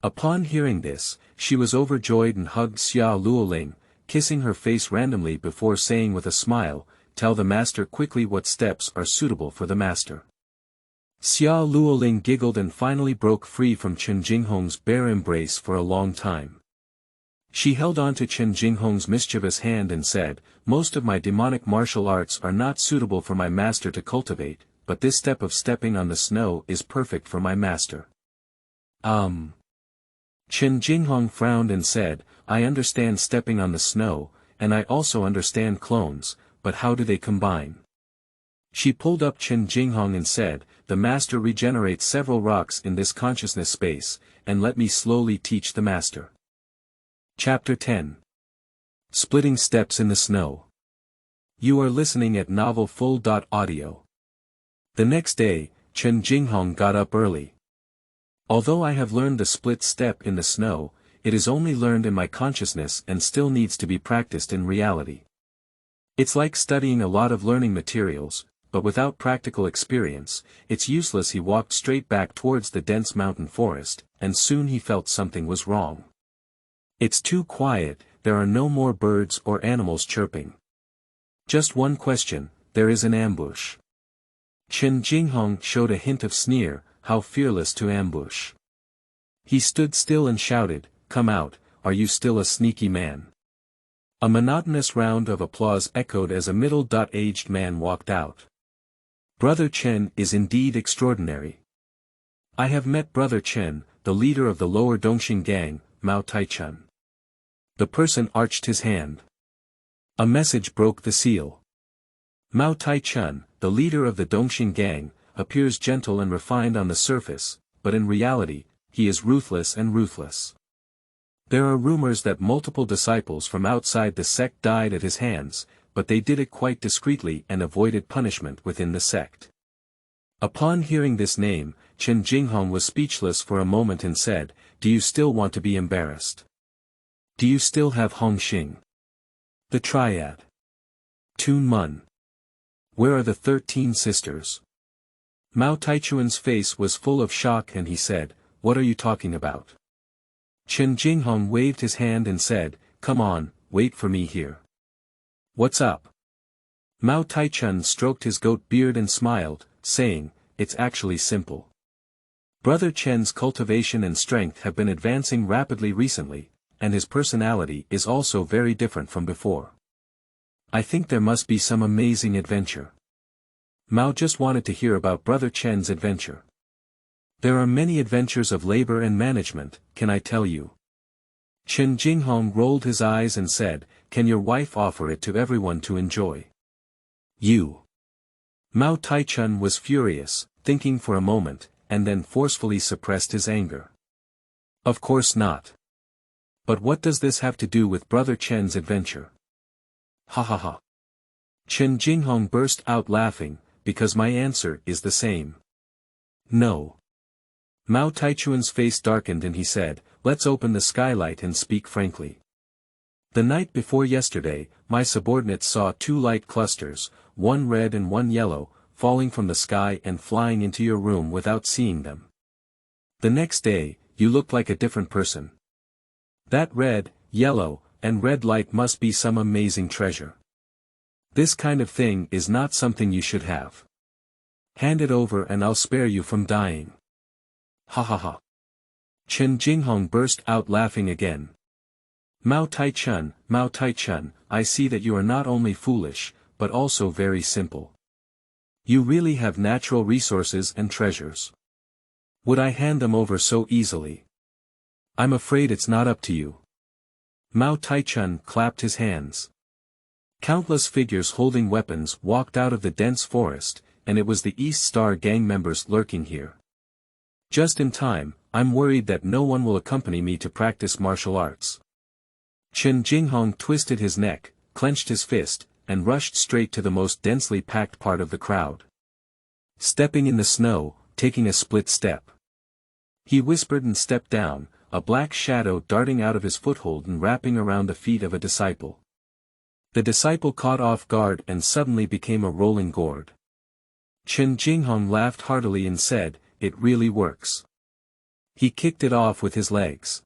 Upon hearing this, she was overjoyed and hugged Xia Luoling, kissing her face randomly before saying with a smile, Tell the master quickly what steps are suitable for the master. Xia Luoling giggled and finally broke free from Chen Jinghong's bare embrace for a long time. She held on to Chen Jinghong's mischievous hand and said, Most of my demonic martial arts are not suitable for my master to cultivate, but this step of stepping on the snow is perfect for my master. Chen Jinghong frowned and said, I understand stepping on the snow, and I also understand clones, but how do they combine? She pulled up Chen Jinghong and said, The master regenerates several rocks in this consciousness space, and let me slowly teach the master. Chapter 10. Splitting Steps in the Snow. You are listening at Novel Full.Audio. The next day, Chen Jinghong got up early. Although I have learned the split step in the snow, it is only learned in my consciousness and still needs to be practiced in reality. It's like studying a lot of learning materials, but without practical experience, it's useless. He walked straight back towards the dense mountain forest, and soon he felt something was wrong. It's too quiet, there are no more birds or animals chirping. Just one question, there is an ambush. Chen Jinghong showed a hint of sneer, how fearless to ambush. He stood still and shouted, Come out, are you still a sneaky man? A monotonous round of applause echoed as a middle-aged man walked out. Brother Chen is indeed extraordinary. I have met Brother Chen, the leader of the lower Dongxing gang, Mao Taichun. The person arched his hand. A message broke the seal. Mao Taichun, the leader of the Dongxing gang, appears gentle and refined on the surface, but in reality, he is ruthless and ruthless. There are rumors that multiple disciples from outside the sect died at his hands, but they did it quite discreetly and avoided punishment within the sect. Upon hearing this name, Chen Jinghong was speechless for a moment and said, Do you still want to be embarrassed? Do you still have Hong Xing? The Triad? Tun Mun? Where are the 13 sisters? Mao Taichun's face was full of shock and he said, What are you talking about? Chen Jinghong waved his hand and said, Come on, wait for me here. What's up? Mao Taichun stroked his goat beard and smiled, saying, "It's actually simple. Brother Chen's cultivation and strength have been advancing rapidly recently, and his personality is also very different from before. I think there must be some amazing adventure." Mao just wanted to hear about Brother Chen's adventure. "There are many adventures of labor and management, can I tell you?" Chen Jinghong rolled his eyes and said, "Can your wife offer it to everyone to enjoy?" "You." Mao Taichun was furious, thinking for a moment, and then forcefully suppressed his anger. "Of course not. But what does this have to do with Brother Chen's adventure?" "Ha ha ha." Chen Jinghong burst out laughing, "Because my answer is the same." "No." Mao Taichun's face darkened and he said, "Let's open the skylight and speak frankly. The night before yesterday, my subordinates saw 2 light clusters, one red and one yellow, falling from the sky and flying into your room without seeing them. The next day, you looked like a different person. That red, yellow, and red light must be some amazing treasure. This kind of thing is not something you should have. Hand it over and I'll spare you from dying." "Ha ha ha." Chen Jinghong burst out laughing again. Mao Taichun, I see that you are not only foolish, but also very simple. You really have natural resources and treasures. Would I hand them over so easily? I'm afraid it's not up to you." Mao Taichun clapped his hands. Countless figures holding weapons walked out of the dense forest, and it was the East Star gang members lurking here. "Just in time, I'm worried that no one will accompany me to practice martial arts." Chen Jinghong twisted his neck, clenched his fist, and rushed straight to the most densely packed part of the crowd. Stepping in the snow, taking a split step. He whispered and stepped down, a black shadow darting out of his foothold and wrapping around the feet of a disciple. The disciple caught off guard and suddenly became a rolling gourd. Chen Jinghong laughed heartily and said, "It really works." He kicked it off with his legs.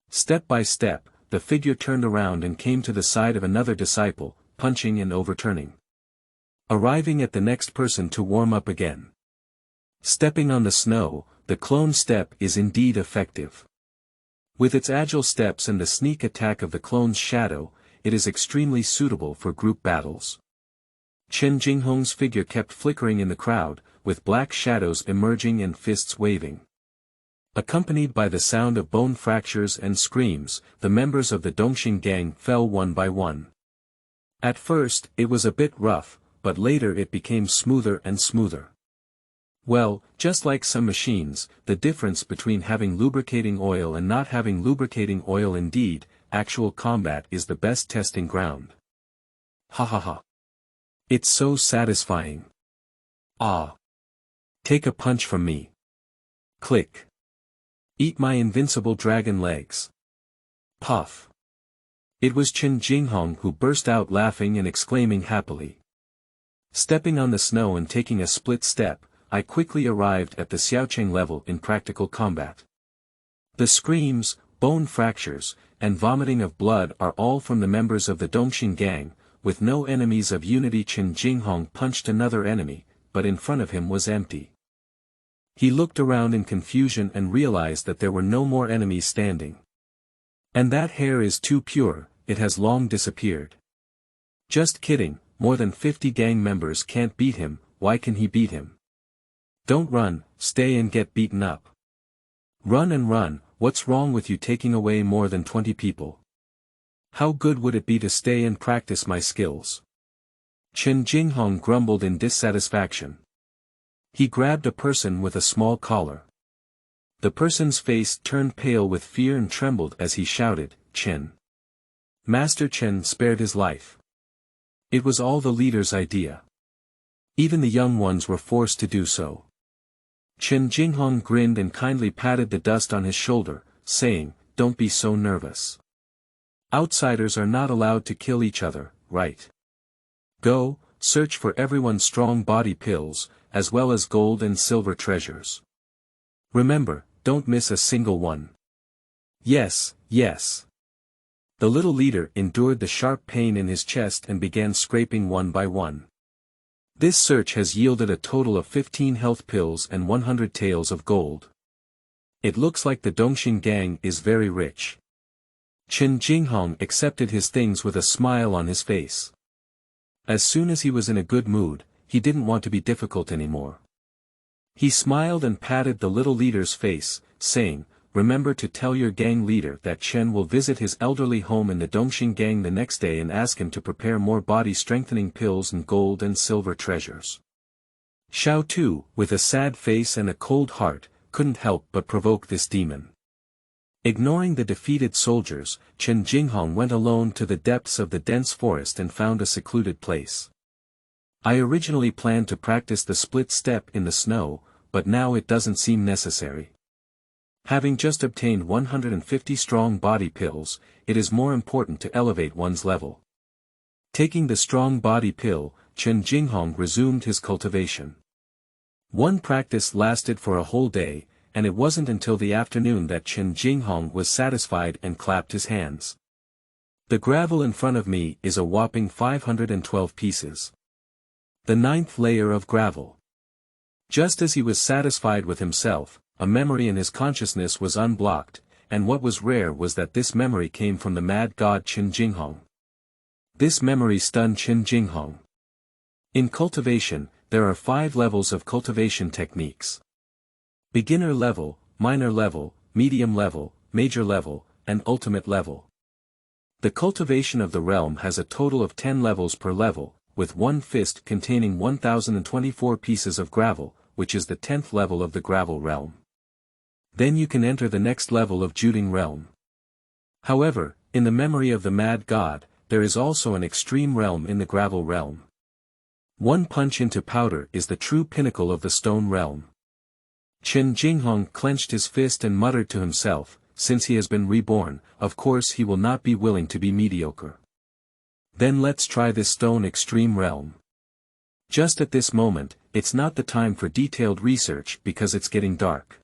Step by step, the figure turned around and came to the side of another disciple, punching and overturning. Arriving at the next person to warm up again. Stepping on the snow, the clone step is indeed effective. With its agile steps and the sneak attack of the clone's shadow, it is extremely suitable for group battles. Chen Jinghong's figure kept flickering in the crowd, with black shadows emerging and fists waving. Accompanied by the sound of bone fractures and screams, the members of the Dongxing gang fell one by one. At first, it was a bit rough, but later it became smoother and smoother. Well, just like some machines, the difference between having lubricating oil and not having lubricating oil indeed, actual combat is the best testing ground. Ha ha ha. It's so satisfying. Ah. Take a punch from me. Click. Eat my invincible dragon legs. Puff. It was Chen Jinghong who burst out laughing and exclaiming happily. Stepping on the snow and taking a split step, I quickly arrived at the Xiaocheng level in practical combat. The screams, bone fractures, and vomiting of blood are all from the members of the Dongxing gang, with no enemies of unity. Chen Jinghong punched another enemy, but in front of him was empty. He looked around in confusion and realized that there were no more enemies standing. And that hair is too pure, it has long disappeared. Just kidding, more than 50 gang members can't beat him, why can he beat him? Don't run, stay and get beaten up. Run and run, what's wrong with you taking away more than 20 people? How good would it be to stay and practice my skills? Chen Jinghong grumbled in dissatisfaction. He grabbed a person with a small collar. The person's face turned pale with fear and trembled as he shouted, "Chen." Master Chen spared his life. It was all the leader's idea. Even the young ones were forced to do so. Chen Jinghong grinned and kindly patted the dust on his shoulder, saying, "Don't be so nervous. Outsiders are not allowed to kill each other, right? Go, search for everyone's strong body pills, as well as gold and silver treasures. Remember, don't miss a single one." "Yes, yes." The little leader endured the sharp pain in his chest and began scraping one by one. This search has yielded a total of 15 health pills and 100 taels of gold. It looks like the Dongxing gang is very rich. Chen Jinghong accepted his things with a smile on his face. As soon as he was in a good mood, he didn't want to be difficult anymore. He smiled and patted the little leader's face, saying, "Remember to tell your gang leader that Chen will visit his elderly home in the Dongxing gang the next day and ask him to prepare more body-strengthening pills and gold and silver treasures." Xiao Tu, with a sad face and a cold heart, couldn't help but provoke this demon. Ignoring the defeated soldiers, Chen Jinghong went alone to the depths of the dense forest and found a secluded place. "I originally planned to practice the split step in the snow, but now it doesn't seem necessary. Having just obtained 150 strong body pills, it is more important to elevate one's level." Taking the strong body pill, Chen Jinghong resumed his cultivation. One practice lasted for a whole day, and it wasn't until the afternoon that Chen Jinghong was satisfied and clapped his hands. "The gravel in front of me is a whopping 512 pieces. The 9th layer of gravel." Just as he was satisfied with himself, a memory in his consciousness was unblocked, and what was rare was that this memory came from the mad god Chen Jinghong. This memory stunned Chen Jinghong. In cultivation, there are 5 levels of cultivation techniques. Beginner level, minor level, medium level, major level, and ultimate level. The cultivation of the realm has a total of 10 levels per level, with one fist containing 1024 pieces of gravel, which is the 10th level of the gravel realm. Then you can enter the next level of Juding realm. However, in the memory of the mad god, there is also an extreme realm in the gravel realm. One punch into powder is the true pinnacle of the stone realm. Chen Jinghong clenched his fist and muttered to himself, "Since he has been reborn, of course he will not be willing to be mediocre. Then let's try this stone extreme realm." Just at this moment, it's not the time for detailed research because it's getting dark.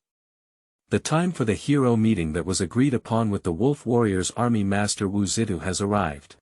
The time for the hero meeting that was agreed upon with the Wolf Warriors Army Master Wu Zidu has arrived.